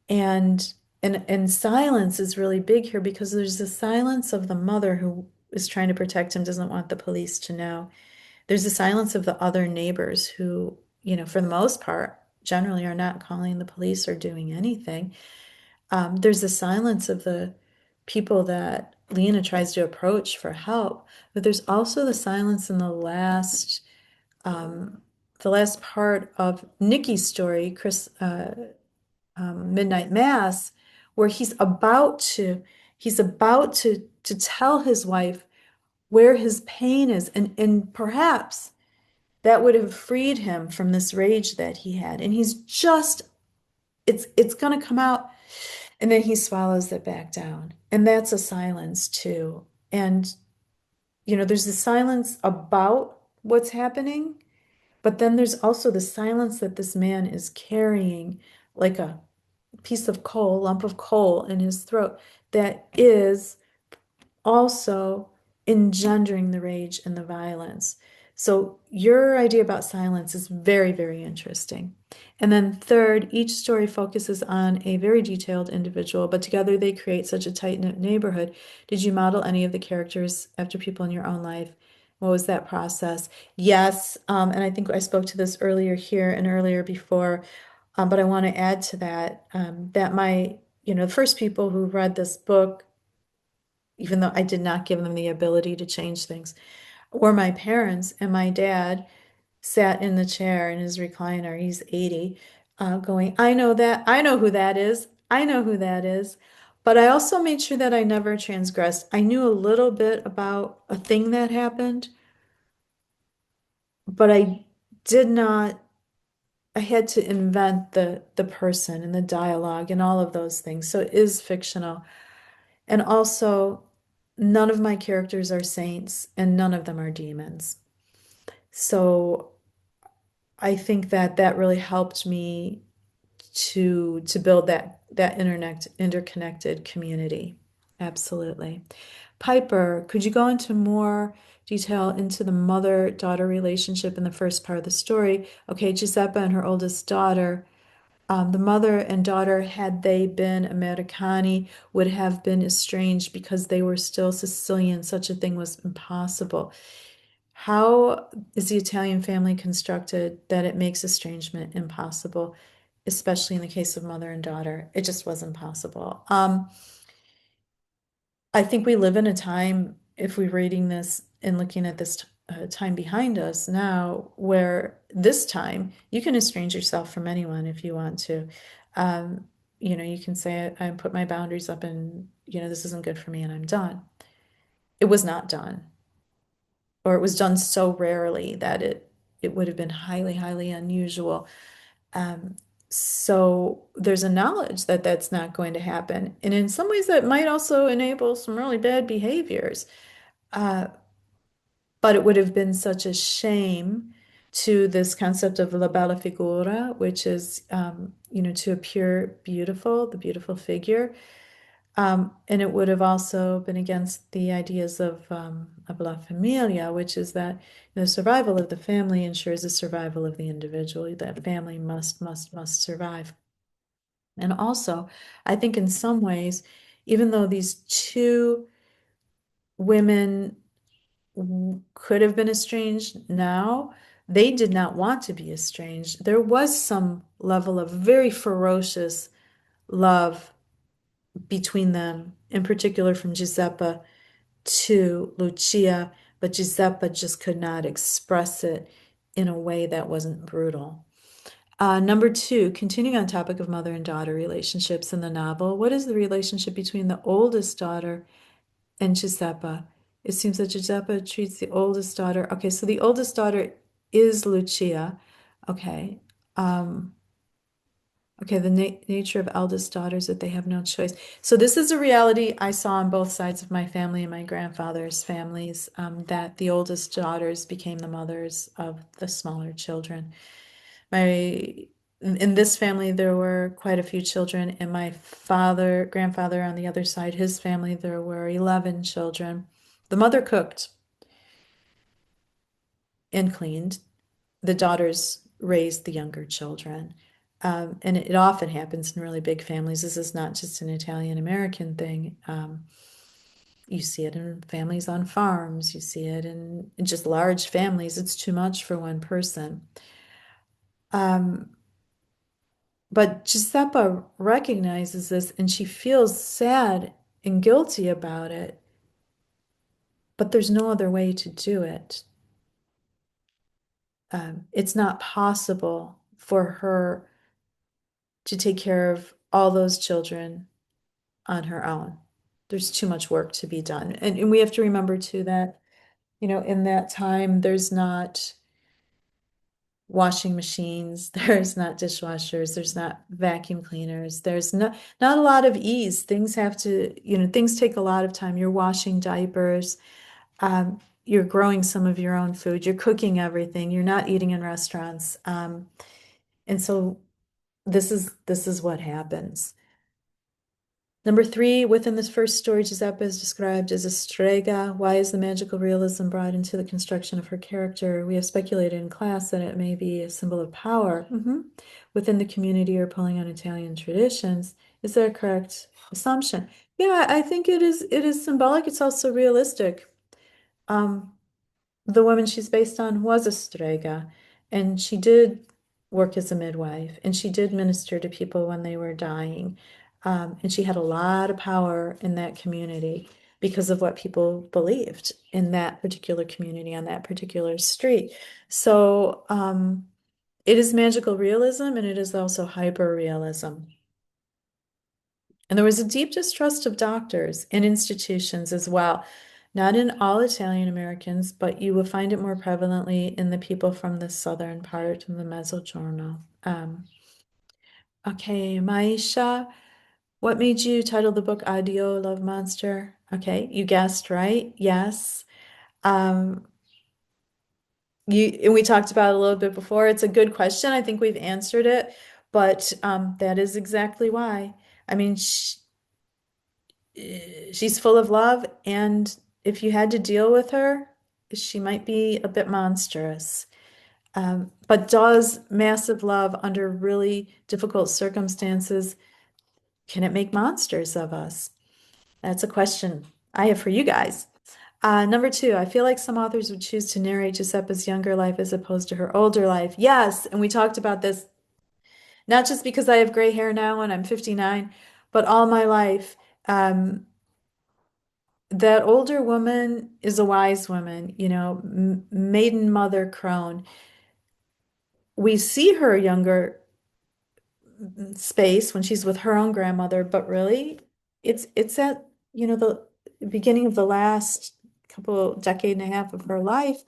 And and silence is really big here because there's the silence of the mother who is trying to protect him, doesn't want the police to know. There's the silence of the other neighbors who, for the most part, generally are not calling the police or doing anything. There's the silence of the people that Lena tries to approach for help, but there's also the silence in the last part of Nikki's story, Chris, Midnight Mass, where he's about to tell his wife where his pain is, and perhaps that would have freed him from this rage that he had. And he's just, it's going to come out. And then he swallows it back down. And that's a silence too. And, there's the silence about what's happening, but then there's also the silence that this man is carrying like a piece of coal, lump of coal in his throat that is also engendering the rage and the violence. So your idea about silence is very, very interesting. And then third, each story focuses on a very detailed individual, but together they create such a tight-knit neighborhood. Did you model any of the characters after people in your own life? What was that process? Yes, and I think I spoke to this earlier here and earlier before, but I want to add to that, that the first people who read this book, even though I did not give them the ability to change things, were my parents. And my dad sat in the chair in his recliner, he's 80, going, I know that, I know who that is, I know who that is. But I also made sure that I never transgressed. I knew a little bit about a thing that happened, but I did not, I had to invent the person and the dialogue and all of those things. So it is fictional. And also, none of my characters are saints and none of them are demons. So I think that that really helped me to build that interconnected community. Absolutely. Piper, could you go into more detail into the mother-daughter relationship in the first part of the story? Okay, Giuseppa and her oldest daughter, the mother and daughter, had they been Americani, would have been estranged because they were still Sicilian. Such a thing was impossible. How is the Italian family constructed that it makes estrangement impossible, especially in the case of mother and daughter? It just wasn't possible. I think we live in a time, if we're reading this and looking at this time behind us now, where this time you can estrange yourself from anyone if you want to. Um, you can say, I put my boundaries up and, this isn't good for me and I'm done. It was not done, or it was done so rarely that it would have been highly, highly unusual. Um, so there's a knowledge that that's not going to happen. And in some ways, that might also enable some really bad behaviors. Uh, but it would have been such a shame to this concept of la bella figura, which is, to appear beautiful, the beautiful figure. And it would have also been against the ideas of La Familia, which is that the survival of the family ensures the survival of the individual. That family must survive. And also, I think in some ways, even though these two women could have been estranged now, they did not want to be estranged. There was some level of very ferocious love between them, in particular from Giuseppe to Lucia, but Giuseppe just could not express it in a way that wasn't brutal. Number two, continuing on topic of mother and daughter relationships in the novel, what is the relationship between the oldest daughter and Giuseppe? It seems that Giuseppe treats the oldest daughter. Okay, so the oldest daughter is Lucia. Okay. Um, okay, the nature of eldest daughters that they have no choice. So this is a reality I saw on both sides of my family and my grandfather's families, that the oldest daughters became the mothers of the smaller children. My in this family there were quite a few children, and my grandfather on the other side, his family, there were 11 children. The mother cooked and cleaned. The daughters raised the younger children. And it often happens in really big families. This is not just an Italian American thing. You see it in families on farms. You see it in just large families. It's too much for one person. Um, But Giuseppa recognizes this and she feels sad and guilty about it, but there's no other way to do it. It's not possible for her to take care of all those children on her own. There's too much work to be done. And we have to remember too that, in that time, there's not washing machines, there's not dishwashers, there's not vacuum cleaners, there's not a lot of ease. Things have to, things take a lot of time. You're washing diapers, you're growing some of your own food, you're cooking everything, you're not eating in restaurants. And so this is what happens. Number three, within this first story, Giuseppe is described as a strega. Why is the magical realism brought into the construction of her character? We have speculated in class that it may be a symbol of power within the community or pulling on Italian traditions. Is that a correct assumption? Yeah, I think it is symbolic. It's also realistic. Um, the woman she's based on was a strega, and she did work as a midwife, and she did minister to people when they were dying. And she had a lot of power in that community because of what people believed in that particular community on that particular street. So it is magical realism and it is also hyper realism. And there was a deep distrust of doctors and institutions as well. Not in all Italian Americans, but you will find it more prevalently in the people from the southern part of the Mezzogiorno. Okay, Maisha, what made you title the book Addio Love Monster? Okay, you guessed right. Yes. Um, and we talked about it a little bit before. It's a good question. I think we've answered it, but that is exactly why. I mean, she's full of love, and if you had to deal with her, she might be a bit monstrous. But does massive love under really difficult circumstances, can it make monsters of us? That's a question I have for you guys. Number two, I feel like some authors would choose to narrate Giuseppa's younger life as opposed to her older life. Yes, and we talked about this, not just because I have gray hair now and I'm 59, but all my life. That older woman is a wise woman, maiden mother crone. We see her younger space when she's with her own grandmother, but really it's at, the beginning of the last couple decade and a half of her life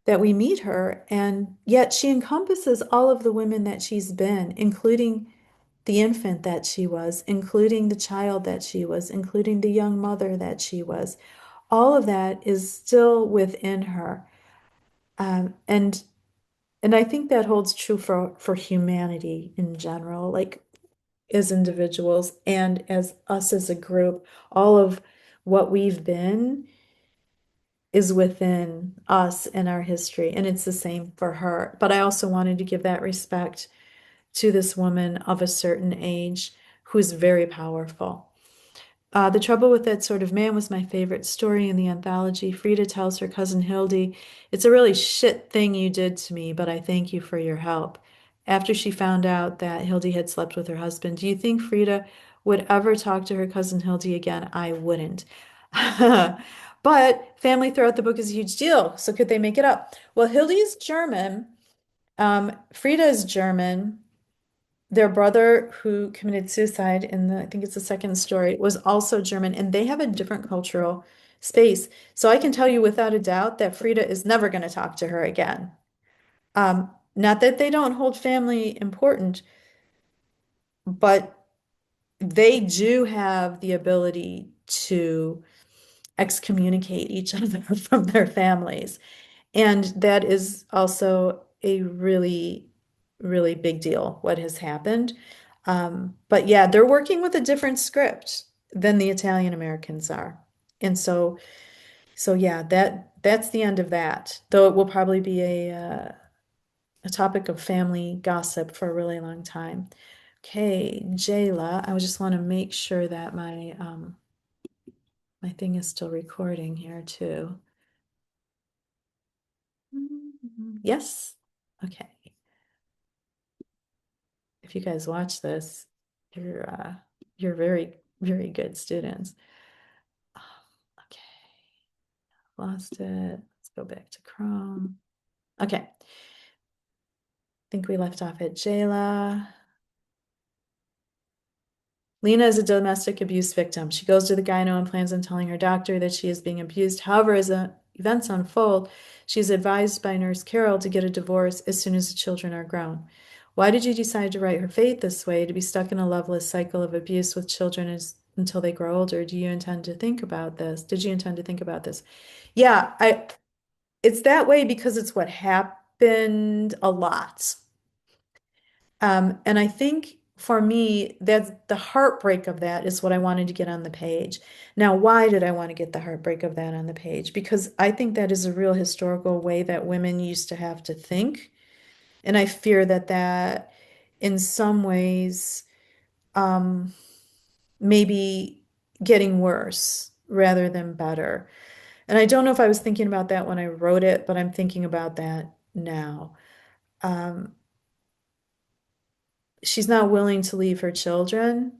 that we meet her, and yet she encompasses all of the women that she's been, including the infant that she was, including the child that she was, including the young mother that she was. All of that is still within her. And I think that holds true for humanity in general, like as individuals and as us as a group. All of what we've been is within us and our history, and it's the same for her. But I also wanted to give that respect to this woman of a certain age who's very powerful. The Trouble with That Sort of Man was my favorite story in the anthology. Frida tells her cousin Hildy, "It's a really shit thing you did to me, but I thank you for your help." After she found out that Hildy had slept with her husband, do you think Frida would ever talk to her cousin Hildy again? I wouldn't. But family throughout the book is a huge deal, so could they make it up? Well, Hildy is German, Frida is German. Their brother, who committed suicide in I think it's the second story, was also German, and they have a different cultural space. So I can tell you without a doubt that Frida is never going to talk to her again. Not that they don't hold family important, but they do have the ability to excommunicate each other from their families. And that is also a really, really big deal, what has happened. But yeah, they're working with a different script than the Italian Americans are. And so yeah, that's the end of that. Though it will probably be a topic of family gossip for a really long time. Okay, Jayla, I just want to make sure that my thing is still recording here too. Yes. Okay. If you guys watch this, you're very, very good students. Um, okay, lost it. Let's go back to Chrome. Okay. I think we left off at Jayla. Lena is a domestic abuse victim. She goes to the gyno and plans on telling her doctor that she is being abused. However, as events unfold, she is advised by Nurse Carol to get a divorce as soon as the children are grown. Why did you decide to write her fate this way, to be stuck in a loveless cycle of abuse with children until they grow older? Do you intend to think about this? Did you intend to think about this? Yeah, it's that way because it's what happened a lot. And I think for me, that's the heartbreak of that is what I wanted to get on the page. Now, why did I want to get the heartbreak of that on the page? Because I think that is a real historical way that women used to have to think. And I fear that that in some ways um, maybe getting worse rather than better. And I don't know if I was thinking about that when I wrote it, but I'm thinking about that now. Um, she's not willing to leave her children.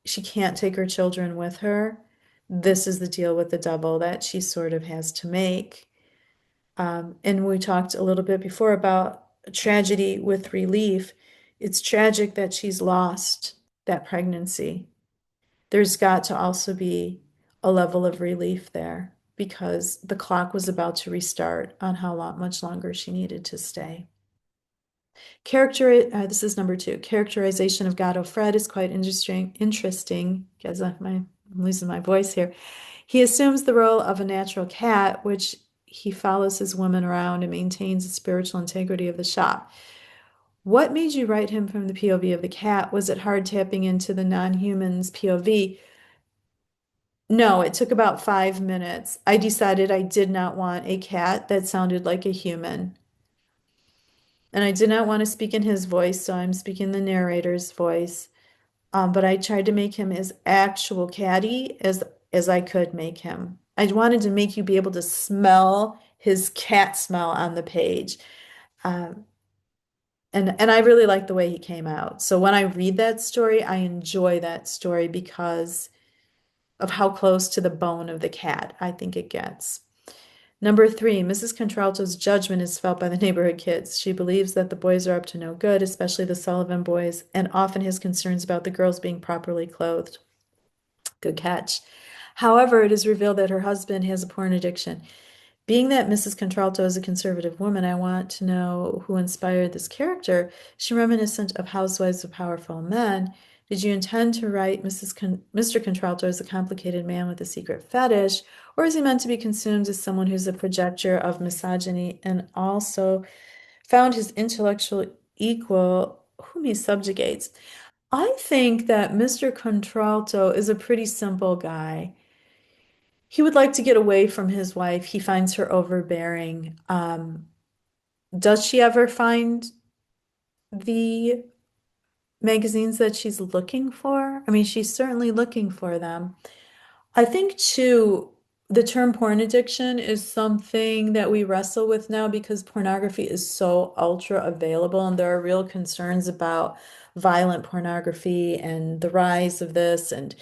She can't take her children with her. This is the deal with the double that she sort of has to make. And we talked a little bit before about tragedy with relief. It's tragic that she's lost that pregnancy. There's got to also be a level of relief there because the clock was about to restart on how much longer she needed to stay. This is number 2. Characterization of Gato Fred is quite interesting, because I'm losing my voice here. He assumes the role of a natural cat, which he follows his women around and maintains the spiritual integrity of the shop. What made you write him from the POV of the cat? Was it hard tapping into the non-human's POV? No, it took about 5 minutes. I decided I did not want a cat that sounded like a human. And I did not want to speak in his voice, so I'm speaking the narrator's voice. But I tried to make him as actual catty as I could make him. I wanted to make you be able to smell his cat smell on the page. Um, and I really like the way he came out. So when I read that story, I enjoy that story because of how close to the bone of the cat I think it gets. Number 3, Mrs. Contralto's judgment is felt by the neighborhood kids. She believes that the boys are up to no good, especially the Sullivan boys, and often has concerns about the girls being properly clothed. Good catch. However, it is revealed that her husband has a porn addiction. Being that Mrs. Contralto is a conservative woman, I want to know who inspired this character. Is she reminiscent of Housewives of Powerful Men? Did you intend to write Mr. Contralto as a complicated man with a secret fetish, or is he meant to be consumed as someone who's a projector of misogyny and also found his intellectual equal whom he subjugates? I think that Mr. Contralto is a pretty simple guy. He would like to get away from his wife. He finds her overbearing. Does she ever find the magazines that she's looking for. I mean, she's certainly looking for them. I think too, the term porn addiction is something that we wrestle with now because pornography is so ultra available, and there are real concerns about violent pornography and the rise of this. And,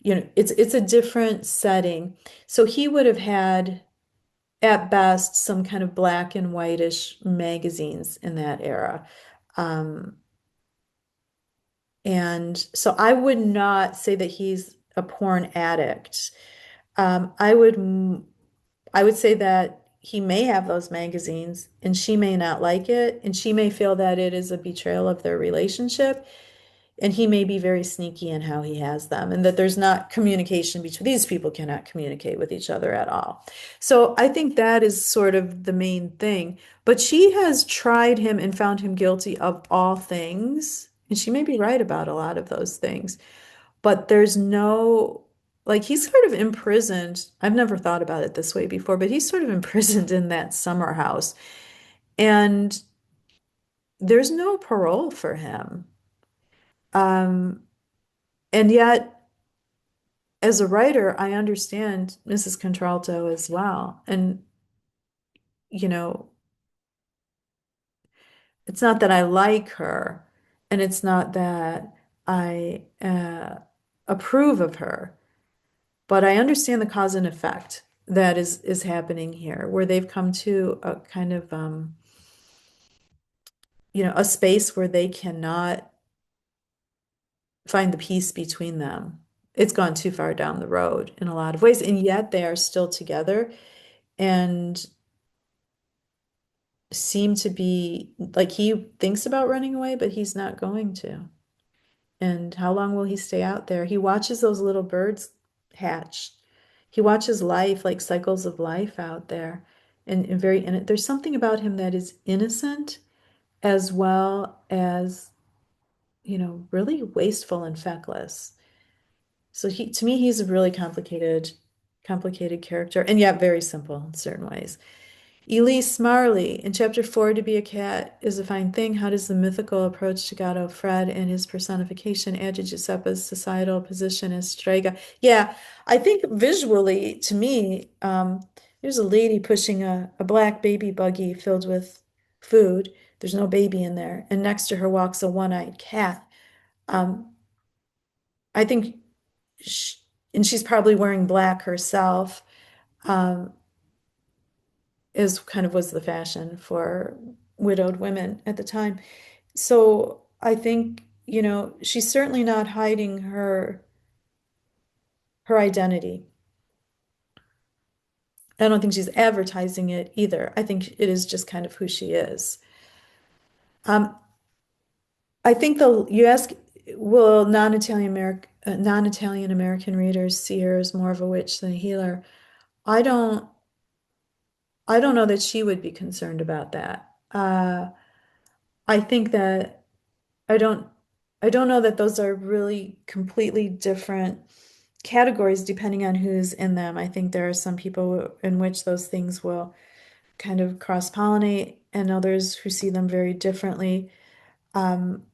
it's a different setting. So he would have had, at best, some kind of black and whitish magazines in that era. Um, and so I would not say that he's a porn addict. I would say that he may have those magazines and she may not like it, and she may feel that it is a betrayal of their relationship, and he may be very sneaky in how he has them, and that there's not communication between these people cannot communicate with each other at all. So I think that is sort of the main thing. But she has tried him and found him guilty of all things, and she may be right about a lot of those things. But there's no, like, he's sort of imprisoned. I've never thought about it this way before, but he's sort of imprisoned in that summer house. And there's no parole for him. Um, and yet, as a writer, I understand Mrs. Contralto as well. And, you know, it's not that I like her, and it's not that I approve of her. But I understand the cause and effect that is happening here, where they've come to a kind of a space where they cannot find the peace between them. It's gone too far down the road in a lot of ways, and yet they are still together and seem to be like he thinks about running away, but he's not going to. And how long will he stay out there? He watches those little birds hatch. He watches life, like cycles of life out there. And very, and there's something about him that is innocent as well as, really wasteful and feckless. So to me, he's a really complicated character, and yet very simple in certain ways. Elise Marley in chapter 4, to be a cat is a fine thing. How does the mythical approach to Gato Fred and his personification add to Giuseppe's societal position as Strega? Yeah, I think visually, to me, there's a lady pushing a black baby buggy filled with food. There's no baby in there. And next to her walks a one-eyed cat. Um, I think, sh and she's probably wearing black herself. Um, is kind of was the fashion for widowed women at the time. So I think, she's certainly not hiding her identity. I don't think she's advertising it either. I think it is just kind of who she is. Um, I think you ask, will non-Italian American readers see her as more of a witch than a healer? I don't I don't know that she would be concerned about that. I think that I don't I don't know that those are really completely different categories depending on who's in them. I think there are some people in which those things will kind of cross-pollinate and others who see them very differently. Um,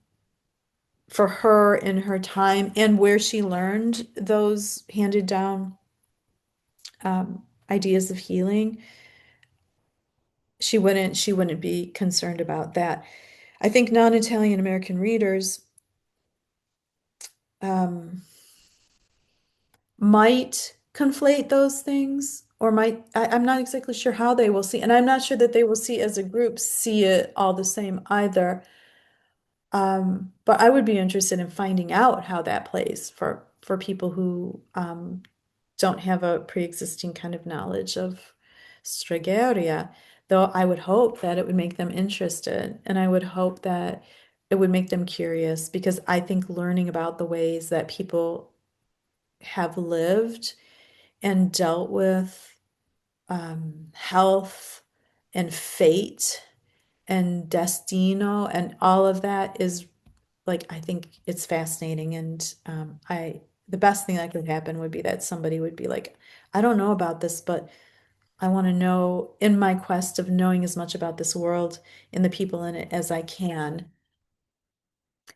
for her in her time and where she learned those handed down ideas of healing, she wouldn't be concerned about that. I think non-Italian American readers um, might conflate those things, or I'm not exactly sure how they will see, and I'm not sure that they will see as a group see it all the same either. But I would be interested in finding out how that plays for people who don't have a pre-existing kind of knowledge of Stregoria, though I would hope that it would make them interested, and I would hope that it would make them curious, because I think learning about the ways that people have lived and dealt with health and fate and destino and all of that is, like, I think it's fascinating. And the best thing that could happen would be that somebody would be like, I don't know about this, but I want to know, in my quest of knowing as much about this world and the people in it as I can.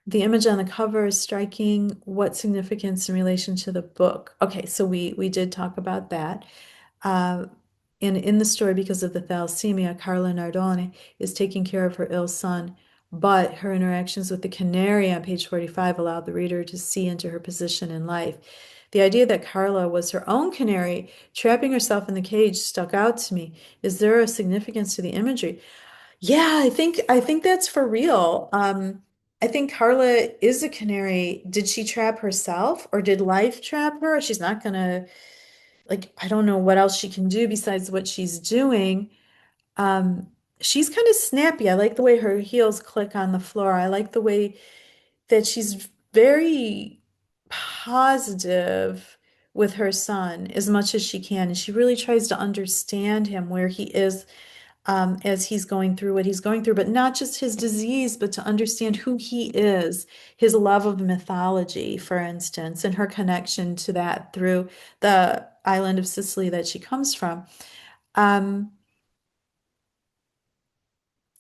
The image on the cover is striking. What significance in relation to the book? Okay, so we did talk about that. Uh, in the story, because of the thalassemia, Carla Nardone is taking care of her ill son, but her interactions with the canary on page 45 allowed the reader to see into her position in life. The idea that Carla was her own canary, trapping herself in the cage, stuck out to me. Is there a significance to the imagery? Yeah, I think that's for real. I think Carla is a canary. Did she trap herself or did life trap her? She's not gonna like I don't know what else she can do besides what she's doing. Um, she's kind of snappy. I like the way her heels click on the floor. I like the way that she's very positive with her son as much as she can. And she really tries to understand him where he is as he's going through what he's going through, but not just his disease, but to understand who he is, his love of mythology, for instance, and her connection to that through the island of Sicily that she comes from. Um,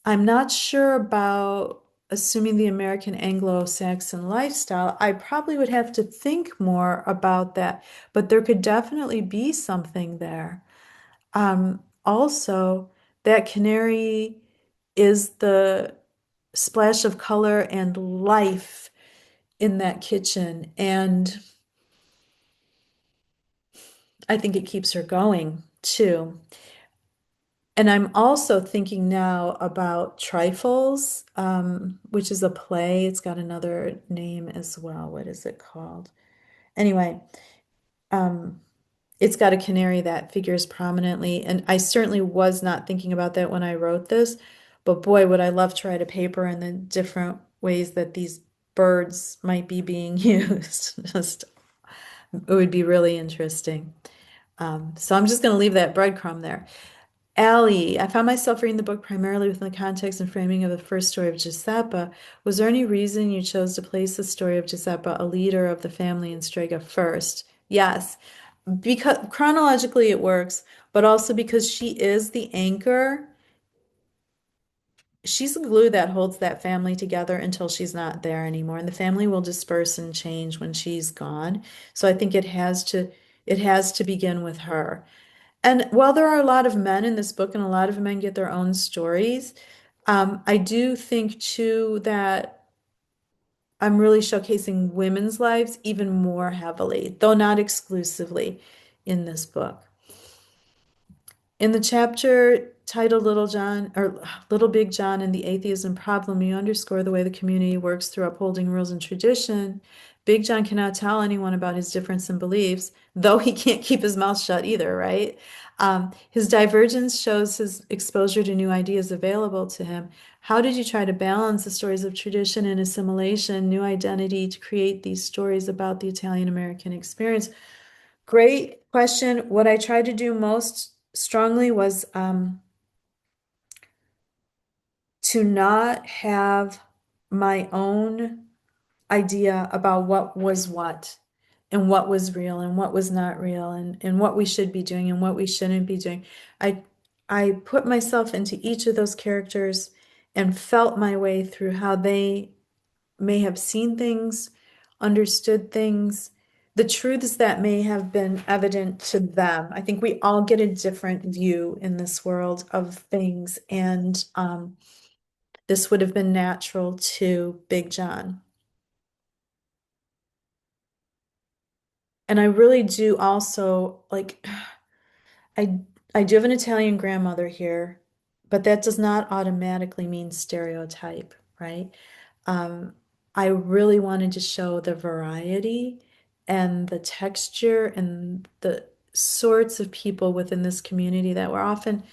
I'm not sure about assuming the American Anglo-Saxon lifestyle. I probably would have to think more about that, but there could definitely be something there. Also, that canary is the splash of color and life in that kitchen. And I think it keeps her going too. And I'm also thinking now about Trifles, which is a play. It's got another name as well. What is it called? Anyway, um, it's got a canary that figures prominently. And I certainly was not thinking about that when I wrote this. But boy, would I love to write a paper in the different ways that these birds might be being used. Just, it would be really interesting. So I'm just going to leave that breadcrumb there. Allie, I found myself reading the book primarily within the context and framing of the first story of Giuseppa. Was there any reason you chose to place the story of Giuseppa, a leader of the family in Strega, first? Yes, because chronologically it works, but also because she is the anchor. She's the glue that holds that family together until she's not there anymore, and the family will disperse and change when she's gone. So I think it has to begin with her. And while there are a lot of men in this book and a lot of men get their own stories, I do think too that I'm really showcasing women's lives even more heavily, though not exclusively in this book. In the chapter titled Little John or Little Big John and the Atheism Problem, you underscore the way the community works through upholding rules and tradition. Big John cannot tell anyone about his difference in beliefs, though he can't keep his mouth shut either, right? His divergence shows his exposure to new ideas available to him. How did you try to balance the stories of tradition and assimilation, new identity to create these stories about the Italian American experience? Great question. What I tried to do most strongly was to not have my own idea about what and what was real and what was not real and what we should be doing and what we shouldn't be doing. I I put myself into each of those characters and felt my way through how they may have seen things, understood things, the truths that may have been evident to them. I think we all get a different view in this world of things, and this would have been natural to Big John. And I really do also like I I do have an Italian grandmother here, but that does not automatically mean stereotype, right? Um, I really wanted to show the variety and the texture and the sorts of people within this community that were often,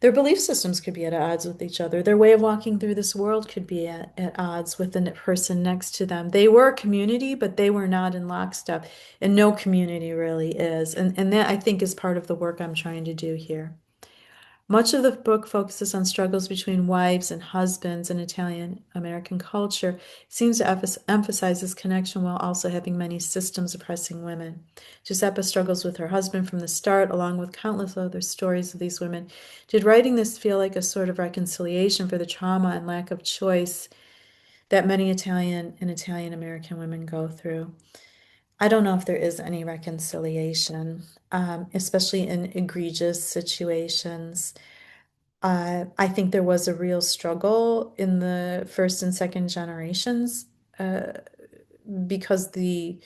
their belief systems could be at odds with each other. Their way of walking through this world could be at odds with the person next to them. They were a community, but they were not in lockstep. And no community really is. And that I think is part of the work I'm trying to do here. Much of the book focuses on struggles between wives and husbands in Italian American culture. It seems to emphasize this connection while also having many systems oppressing women. Giuseppa struggles with her husband from the start, along with countless other stories of these women. Did writing this feel like a sort of reconciliation for the trauma and lack of choice that many Italian and Italian American women go through. I don't know if there is any reconciliation, especially in egregious situations. I think there was a real struggle in the first and second generations, uh, because the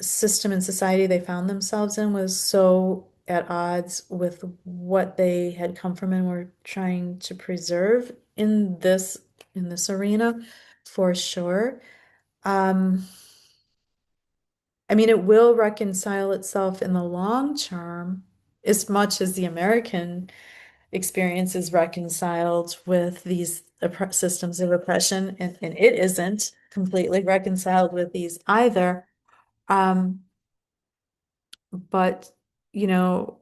system and society they found themselves in was so at odds with what they had come from and were trying to preserve in this arena, for sure. Um, I mean, it will reconcile itself in the long term as much as the American experience is reconciled with these systems of oppression, and it isn't completely reconciled with these either. Um, but you know,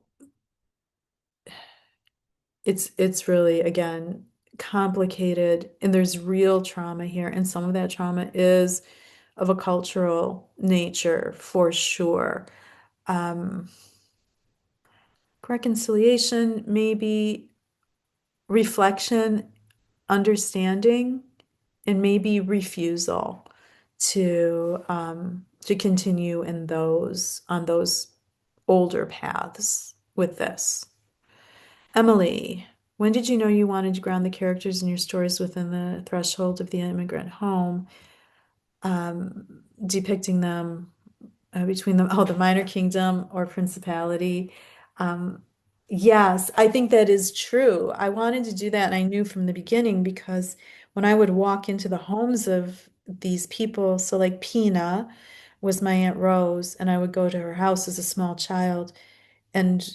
it's really again complicated, and there's real trauma here, and some of that trauma is of a cultural nature for sure. Um, Reconciliation, maybe reflection, understanding, and maybe refusal to continue in those on those older paths with this. Emily, when did you know you wanted to ground the characters in your stories within the threshold of the immigrant home, depicting them between them, oh, the minor kingdom or principality? Um, yes, I think that is true. I wanted to do that, and I knew from the beginning because when I would walk into the homes of these people, so like Pina was my Aunt Rose, and I would go to her house as a small child, and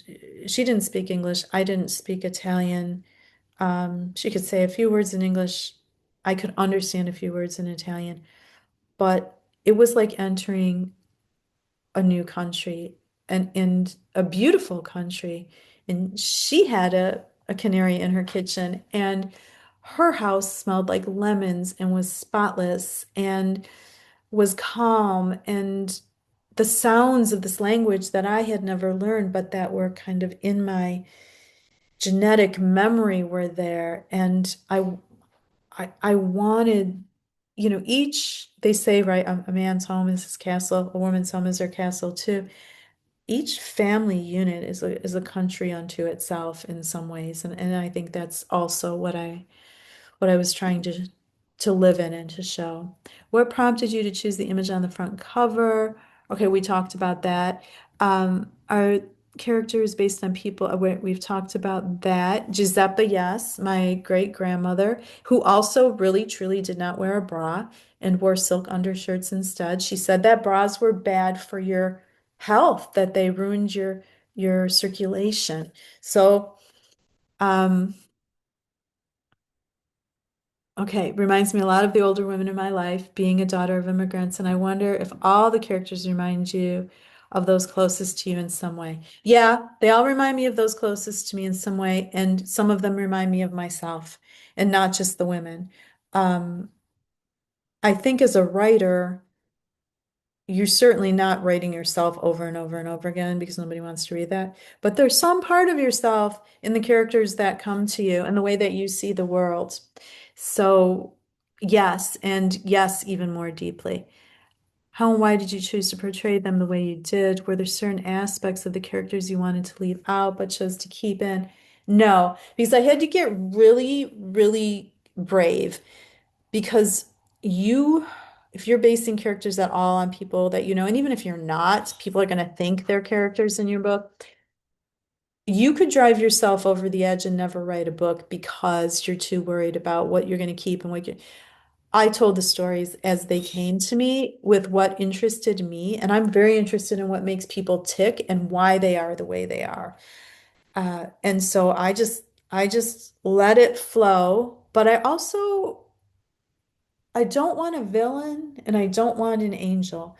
she didn't speak English. I didn't speak Italian. She could say a few words in English. I could understand a few words in Italian, but it was like entering a new country and a beautiful country. And she had a canary in her kitchen, and her house smelled like lemons and was spotless and was calm. And the sounds of this language that I had never learned, but that were kind of in my genetic memory were there. And I wanted, each, they say, right, a man's home is his castle, a woman's home is her castle too. Each family unit is a country unto itself in some ways. And I think that's also what I was trying to live in and to show. What prompted you to choose the image on the front cover? Okay, we talked about that. Are characters based on people? We've talked about that. Giuseppe, yes, my great grandmother, who also really truly did not wear a bra and wore silk undershirts instead. She said that bras were bad for your health, that they ruined your circulation. So, um, okay, reminds me a lot of the older women in my life, being a daughter of immigrants, and I wonder if all the characters remind you of those closest to you in some way. Yeah, they all remind me of those closest to me in some way, and some of them remind me of myself, and not just the women. Um, I think as a writer, you're certainly not writing yourself over and over and over again because nobody wants to read that. But there's some part of yourself in the characters that come to you and the way that you see the world. So, yes, and yes, even more deeply. How and why did you choose to portray them the way you did? Were there certain aspects of the characters you wanted to leave out but chose to keep in? No, because I had to get really, really brave because you, if you're basing characters at all on people that you know, and even if you're not, people are going to think they're characters in your book. You could drive yourself over the edge and never write a book because you're too worried about what you're going to keep and what you. I told the stories as they came to me with what interested me, and I'm very interested in what makes people tick and why they are the way they are. And so I just let it flow, but I don't want a villain and I don't want an angel.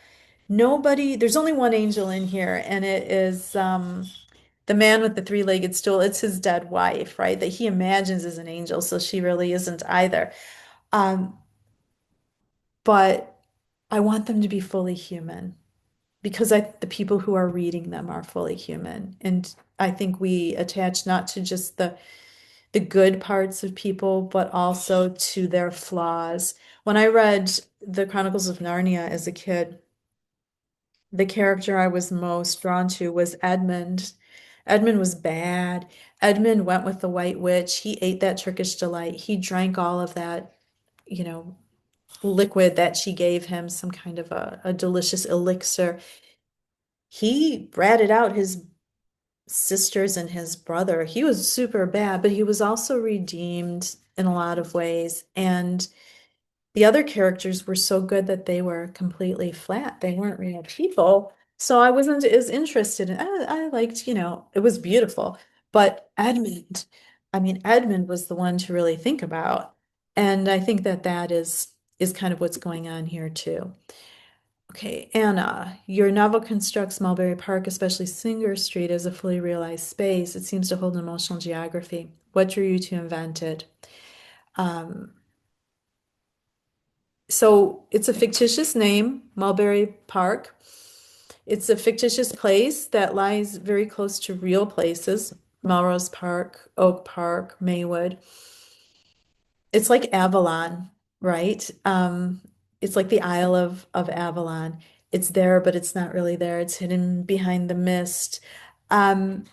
Nobody, there's only one angel in here, and it is the man with the three-legged stool. It's his dead wife, right? That he imagines is an angel, so she really isn't either. Um, but I want them to be fully human because the people who are reading them are fully human. And I think we attach not to just the good parts of people, but also to their flaws. When I read the Chronicles of Narnia as a kid, the character I was most drawn to was Edmund. Edmund was bad. Edmund went with the White Witch. He ate that Turkish delight. He drank all of that, you know, liquid that she gave him, some kind of a delicious elixir. He ratted out his sisters and his brother. He was super bad, but he was also redeemed in a lot of ways. And the other characters were so good that they were completely flat. They weren't real people. So I wasn't as interested in, I liked, it was beautiful. But Edmund, I mean, Edmund was the one to really think about. And I think that is kind of what's going on here too. Okay, Anna, your novel constructs Mulberry Park, especially Singer Street, as a fully realized space. It seems to hold an emotional geography. What drew you to invent it? Um, so it's a fictitious name, Mulberry Park. It's a fictitious place that lies very close to real places, Melrose Park, Oak Park, Maywood. It's like Avalon, right? It's like the Isle of Avalon. It's there, but it's not really there. It's hidden behind the mist. Um,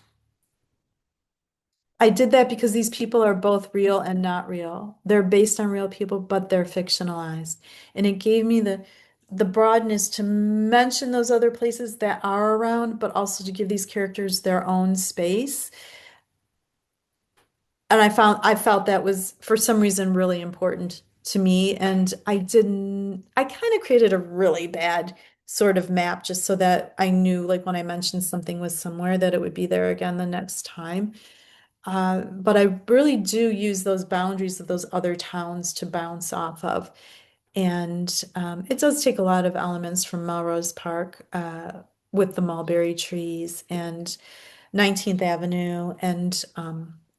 I did that because these people are both real and not real. They're based on real people, but they're fictionalized. And it gave me the broadness to mention those other places that are around, but also to give these characters their own space. And I felt that was for some reason really important to me. And I kind of created a really bad sort of map just so that I knew, like, when I mentioned something was somewhere, that it would be there again the next time. But I really do use those boundaries of those other towns to bounce off of. And it does take a lot of elements from Melrose Park, with the mulberry trees and 19th Avenue, and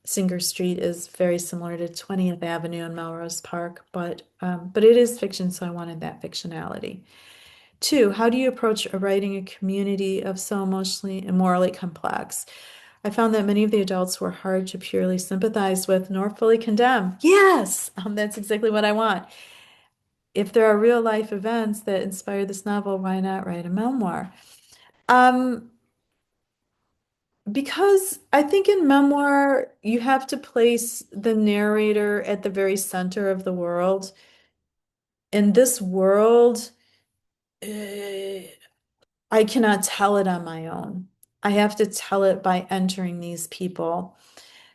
Singer Street is very similar to 20th Avenue and Melrose Park, but it is fiction, so I wanted that fictionality. Two, how do you approach writing a community of so emotionally and morally complex? I found that many of the adults were hard to purely sympathize with nor fully condemn. Yes, that's exactly what I want. If there are real life events that inspire this novel, why not write a memoir? Um, because I think in memoir, you have to place the narrator at the very center of the world. In this world, eh, I cannot tell it on my own. I have to tell it by entering these people.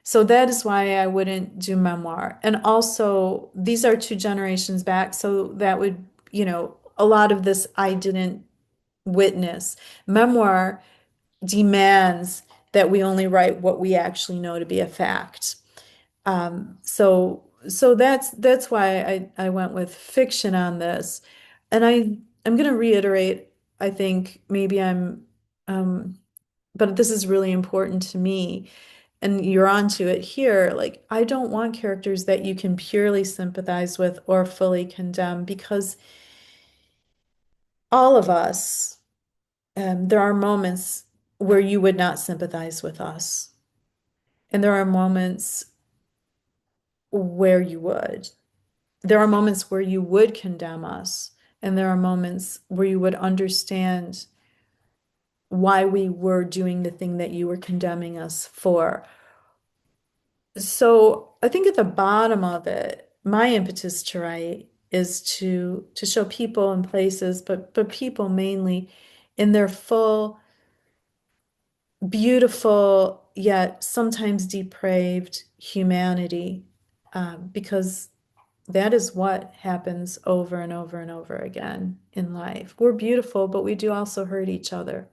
So that is why I wouldn't do memoir. And also, these are two generations back, so that would, a lot of this I didn't witness. Memoir demands that we only write what we actually know to be a fact. So that's why I went with fiction on this. And I'm going to reiterate, I think maybe um, but this is really important to me, and you're onto it here. Like, I don't want characters that you can purely sympathize with or fully condemn, because all of us, there are moments where you would not sympathize with us, and there are moments where you would. There are moments where you would condemn us, and there are moments where you would understand why we were doing the thing that you were condemning us for. So I think at the bottom of it, my impetus to write is to show people and places, but people mainly in their full, beautiful, yet sometimes depraved humanity, because that is what happens over and over and over again in life. We're beautiful, but we do also hurt each other.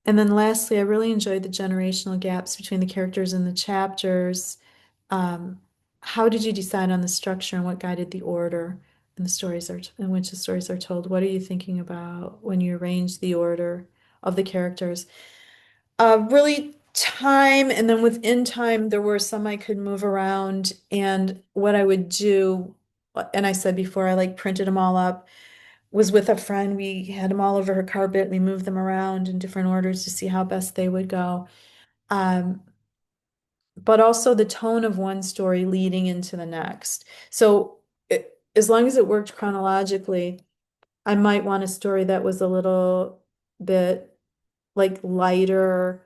And then lastly, I really enjoyed the generational gaps between the characters in the chapters. Um, how did you decide on the structure and what guided the order in the stories are in which the stories are told? What are you thinking about when you arrange the order of the characters? Really time, and then within time, there were some I could move around. And what I would do, and I said before, I like printed them all up, was with a friend. We had them all over her carpet. We moved them around in different orders to see how best they would go. Um, but also the tone of one story leading into the next. So as long as it worked chronologically, I might want a story that was a little bit like lighter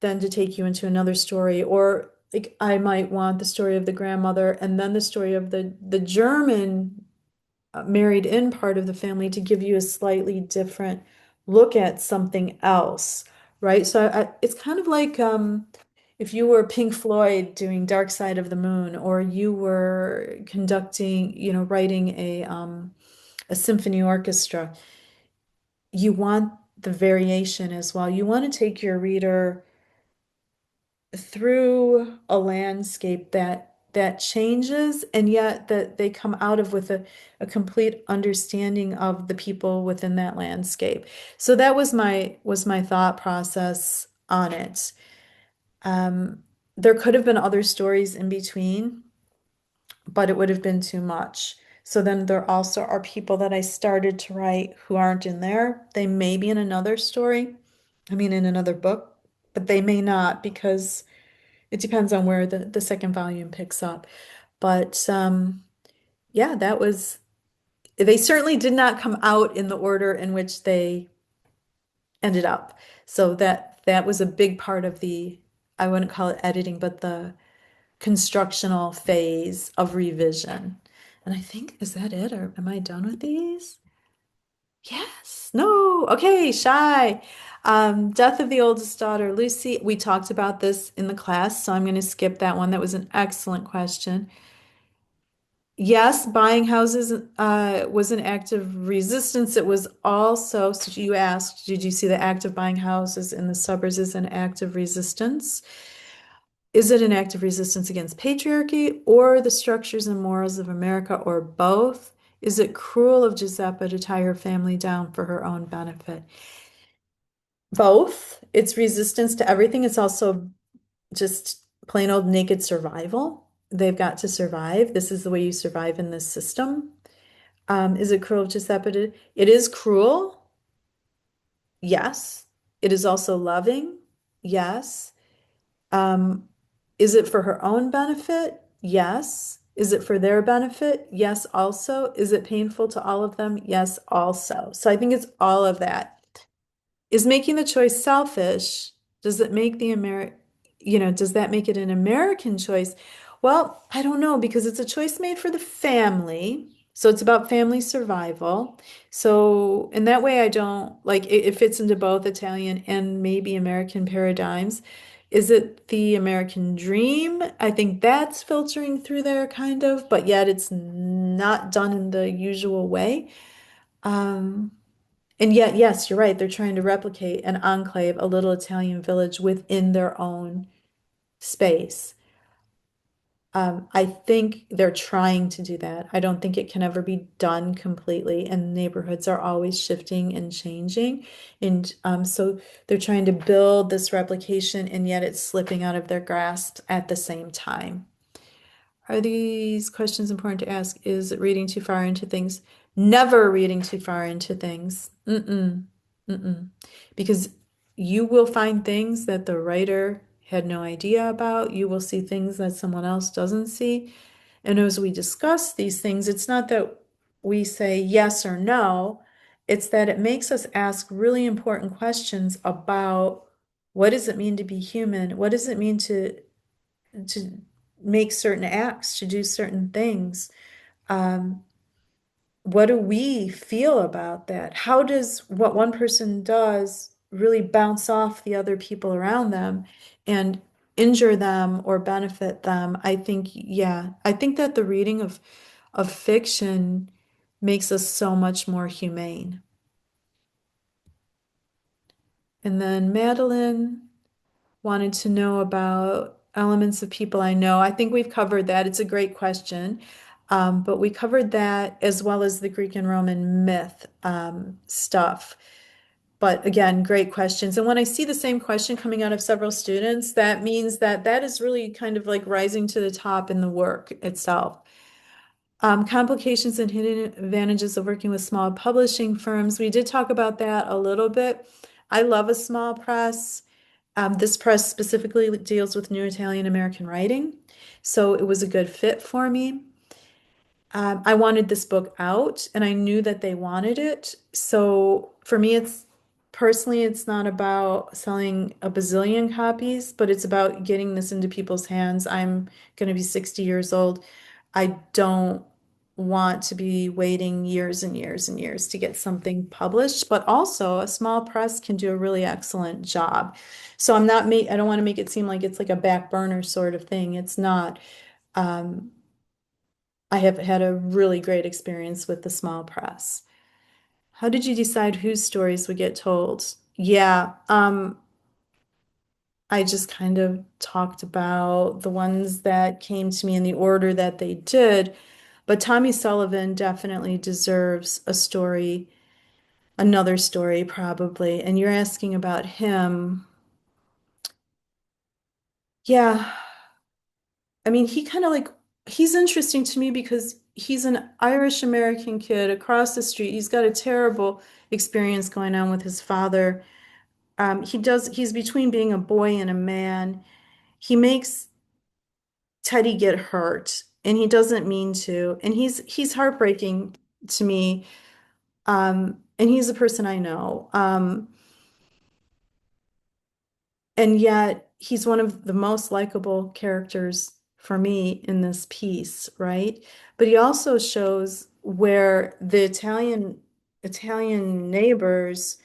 than to take you into another story. Or like I might want the story of the grandmother and then the story of the German married in part of the family to give you a slightly different look at something else, right? So it's kind of like if you were Pink Floyd doing Dark Side of the Moon, or you were conducting, writing a symphony orchestra, you want the variation as well. You want to take your reader through a landscape that changes, and yet that they come out of with a complete understanding of the people within that landscape. So that was my thought process on it. There could have been other stories in between, but it would have been too much. So then there also are people that I started to write who aren't in there. They may be in another story, I mean, in another book, but they may not, because it depends on where the second volume picks up. But yeah, they certainly did not come out in the order in which they ended up. So that was a big part of I wouldn't call it editing, but the constructional phase of revision. And I think, is that it? Or am I done with these? Yes. No. Okay, shy. Death of the oldest daughter, Lucy. We talked about this in the class, so I'm going to skip that one. That was an excellent question. Yes, buying houses was an act of resistance. It was also, so you asked, did you see the act of buying houses in the suburbs as an act of resistance? Is it an act of resistance against patriarchy or the structures and morals of America, or both? Is it cruel of Giuseppe to tie her family down for her own benefit? Both. It's resistance to everything. It's also just plain old naked survival. They've got to survive. This is the way you survive in this system. Is it cruel of Giuseppe? It is cruel. Yes. It is also loving. Yes. Um, is it for her own benefit? Yes. Is it for their benefit? Yes, also. Is it painful to all of them? Yes, also. So I think it's all of that. Is making the choice selfish? Does it make does that make it an American choice? Well, I don't know, because it's a choice made for the family. So it's about family survival. So in that way, I don't like it fits into both Italian and maybe American paradigms. Is it the American dream? I think that's filtering through there kind of, but yet it's not done in the usual way. Um, and yet, yes, you're right. They're trying to replicate an enclave, a little Italian village within their own space. I think they're trying to do that. I don't think it can ever be done completely, and neighborhoods are always shifting and changing. And so they're trying to build this replication, and yet it's slipping out of their grasp at the same time. Are these questions important to ask? Is it reading too far into things? Never reading too far into things. Mm-mm. Mm-mm. Because you will find things that the writer had no idea about. You will see things that someone else doesn't see. And as we discuss these things, it's not that we say yes or no, it's that it makes us ask really important questions about what does it mean to be human? What does it mean to make certain acts, to do certain things? Um, what do we feel about that? How does what one person does really bounce off the other people around them and injure them or benefit them? I think, yeah, I think that the reading of fiction makes us so much more humane. And then Madeline wanted to know about elements of people I know. I think we've covered that. It's a great question. But we covered that as well as the Greek and Roman myth stuff. But again, great questions. And when I see the same question coming out of several students, that means that that is really kind of like rising to the top in the work itself. Complications and hidden advantages of working with small publishing firms. We did talk about that a little bit. I love a small press. This press specifically deals with New Italian American writing, so it was a good fit for me. I wanted this book out and I knew that they wanted it. So for me, it's personally, it's not about selling a bazillion copies, but it's about getting this into people's hands. I'm going to be 60 years old. I don't want to be waiting years and years and years to get something published, but also a small press can do a really excellent job. So I don't want to make it seem like it's like a back burner sort of thing. It's not. Um, I have had a really great experience with the small press. How did you decide whose stories would get told? Yeah, I just kind of talked about the ones that came to me in the order that they did, but Tommy Sullivan definitely deserves a story, another story probably. And you're asking about him. Yeah, I mean, he kind of like he's interesting to me because he's an Irish American kid across the street. He's got a terrible experience going on with his father. He's between being a boy and a man. He makes Teddy get hurt, and he doesn't mean to. And he's heartbreaking to me. And he's a person I know. And yet he's one of the most likable characters for me in this piece, right? But he also shows where the Italian neighbors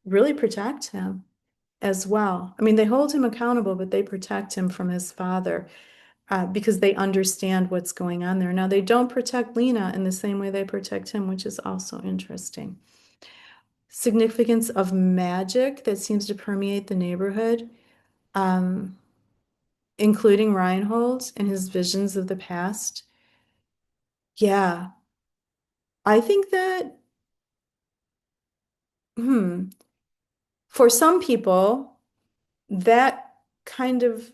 really protect him as well. I mean, they hold him accountable, but they protect him from his father because they understand what's going on there. Now, they don't protect Lena in the same way they protect him, which is also interesting. Significance of magic that seems to permeate the neighborhood. Um, Including Reinhold and his visions of the past. Yeah, I think that, hmm, for some people, that kind of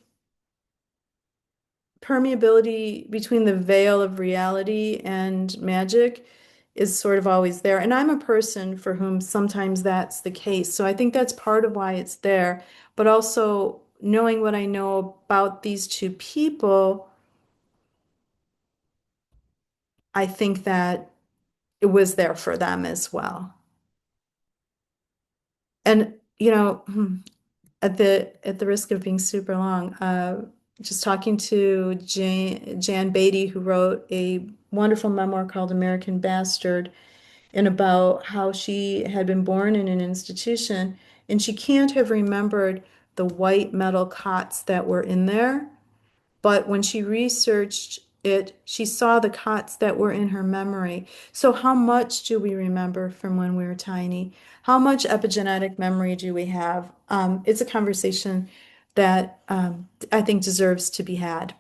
permeability between the veil of reality and magic is sort of always there. And I'm a person for whom sometimes that's the case. So I think that's part of why it's there. But also knowing what I know about these two people, I think that it was there for them as well. And at the risk of being super long, just talking to Jan Beatty, who wrote a wonderful memoir called American Bastard, and about how she had been born in an institution and she can't have remembered the white metal cots that were in there. But when she researched it, she saw the cots that were in her memory. So, how much do we remember from when we were tiny? How much epigenetic memory do we have? It's a conversation that I think deserves to be had.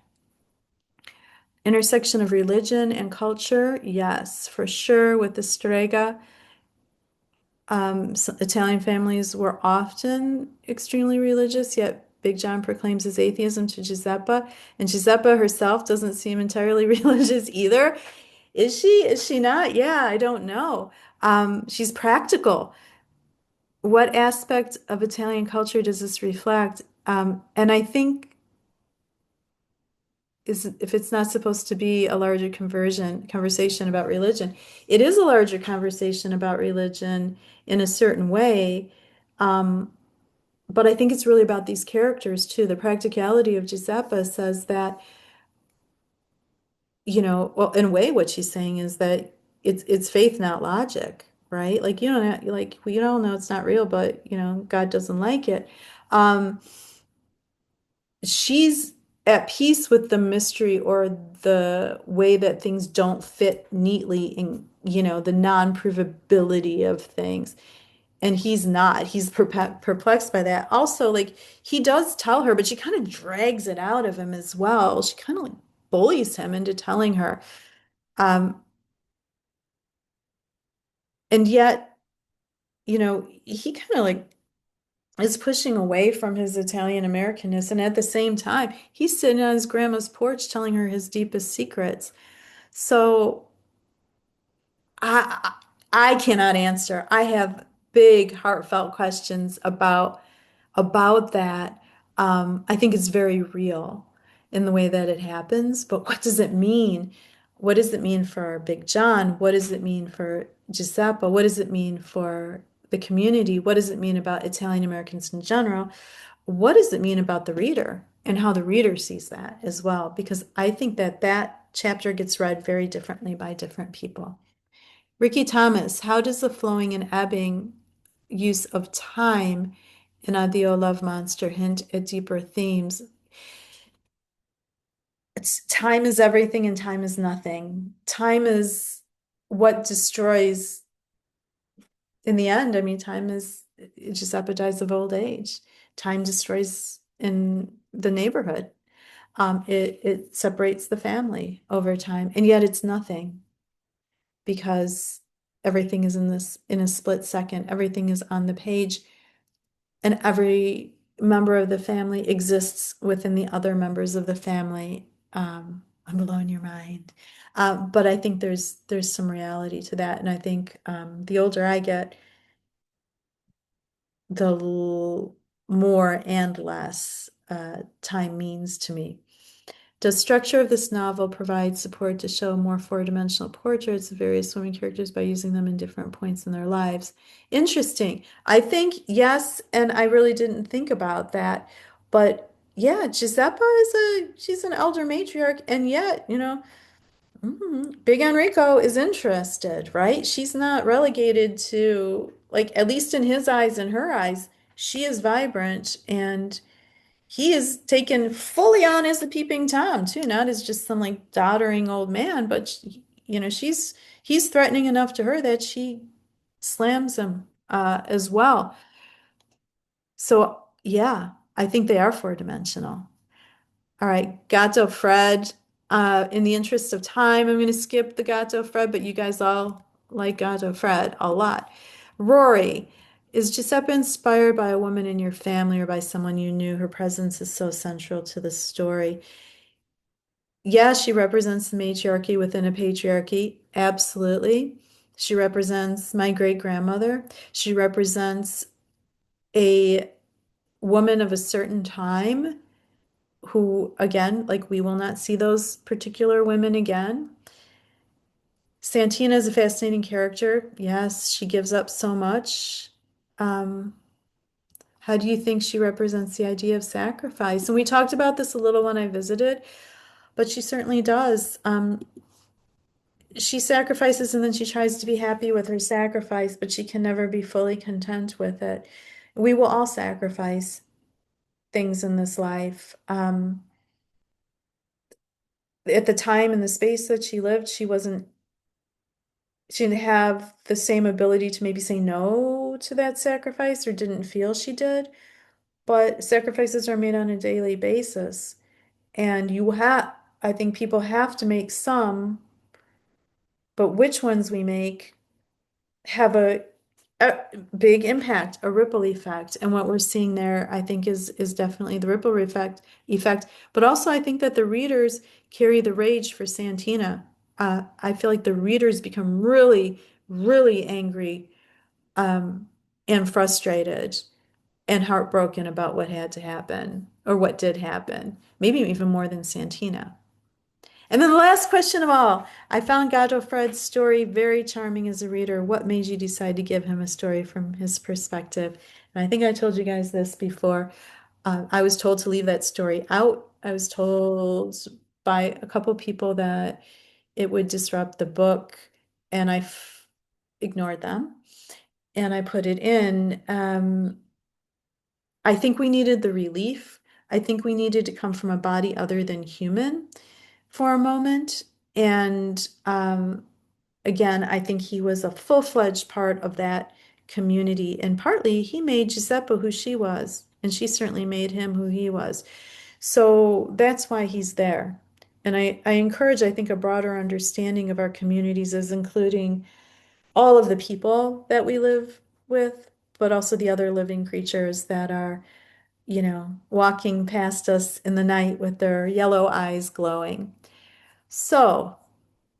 Intersection of religion and culture, yes, for sure, with the Strega. Italian families were often extremely religious, yet Big John proclaims his atheism to Giuseppa, and Giuseppa herself doesn't seem entirely religious either. Is she? Is she not? Yeah, I don't know. She's practical. What aspect of Italian culture does this reflect? And I think is if it's not supposed to be a larger conversation about religion, it is a larger conversation about religion in a certain way. Um, But I think it's really about these characters too. The practicality of Giuseppa says that, well, in a way, what she's saying is that it's faith, not logic, right? Like you don't have, like we all know it's not real, but God doesn't like it. Um, she's at peace with the mystery or the way that things don't fit neatly in, the non-provability of things. And he's not. He's perplexed by that. Also, like he does tell her, but she kind of drags it out of him as well. She kind of like bullies him into telling her. Um, and yet, he kind of like is pushing away from his Italian Americanness. And at the same time, he's sitting on his grandma's porch telling her his deepest secrets. So I cannot answer. I have big, heartfelt questions about about that, I think it's very real in the way that it happens. But what does it mean? What does it mean for Big John? What does it mean for Giuseppe? What does it mean for the community? What does it mean about Italian Americans in general? What does it mean about the reader and how the reader sees that as well? Because I think that that chapter gets read very differently by different people. Ricky Thomas, how does the flowing and ebbing use of time in Addio Love Monster hint at deeper themes? It's time is everything and time is nothing. Time is what destroys in the end. I mean, time is it just epitomes of old age. Time destroys in the neighborhood. It separates the family over time, and yet it's nothing because everything is in this in a split second. Everything is on the page, and every member of the family exists within the other members of the family. I'm blowing your mind. But I think there's some reality to that, and I think the older I get, the more and less time means to me. The structure of this novel provides support to show more four-dimensional portraits of various women characters by using them in different points in their lives. Interesting. I think yes, and I really didn't think about that. But yeah, Giuseppa she's an elder matriarch, and yet, Big Enrico is interested, right? She's not relegated to, like, at least in his eyes and her eyes, she is vibrant and he is taken fully on as the peeping Tom too, not as just some like doddering old man, but he's threatening enough to her that she slams him as well. So yeah, I think they are four-dimensional. All right, Gato Fred. In the interest of time, I'm going to skip the Gato Fred, but you guys all like Gato Fred a lot. Rory, is Giuseppe inspired by a woman in your family or by someone you knew? Her presence is so central to the story. Yeah, she represents the matriarchy within a patriarchy. Absolutely. She represents my great grandmother. She represents a woman of a certain time who, again, like we will not see those particular women again. Santina is a fascinating character. Yes, she gives up so much. Um, how do you think she represents the idea of sacrifice? And we talked about this a little when I visited, but she certainly does. She sacrifices and then she tries to be happy with her sacrifice, but she can never be fully content with it. We will all sacrifice things in this life. At the time and the space that she lived, she didn't have the same ability to maybe say no to that sacrifice or didn't feel she did. But sacrifices are made on a daily basis. And I think people have to make some, but which ones we make have a big impact, a ripple effect. And what we're seeing there, I think, is definitely the ripple effect. But also, I think that the readers carry the rage for Santina. I feel like the readers become really, really angry and frustrated and heartbroken about what had to happen or what did happen, maybe even more than Santina. And then the last question of all, I found Gato Fred's story very charming as a reader. What made you decide to give him a story from his perspective? And I think I told you guys this before. I was told to leave that story out. I was told by a couple people that it would disrupt the book, and ignored them. And I put it in. I think we needed the relief. I think we needed to come from a body other than human for a moment. And again, I think he was a full-fledged part of that community. And partly he made Giuseppe who she was, and she certainly made him who he was. So that's why he's there. And I encourage, I think, a broader understanding of our communities as including all of the people that we live with, but also the other living creatures that are, walking past us in the night with their yellow eyes glowing. So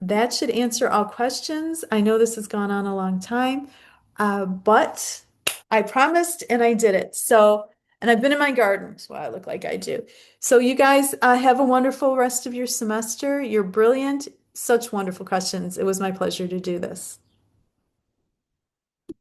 that should answer all questions. I know this has gone on a long time, but I promised and I did it. So And I've been in my garden, so I look like I do. So you guys have a wonderful rest of your semester. You're brilliant. Such wonderful questions. It was my pleasure to do this.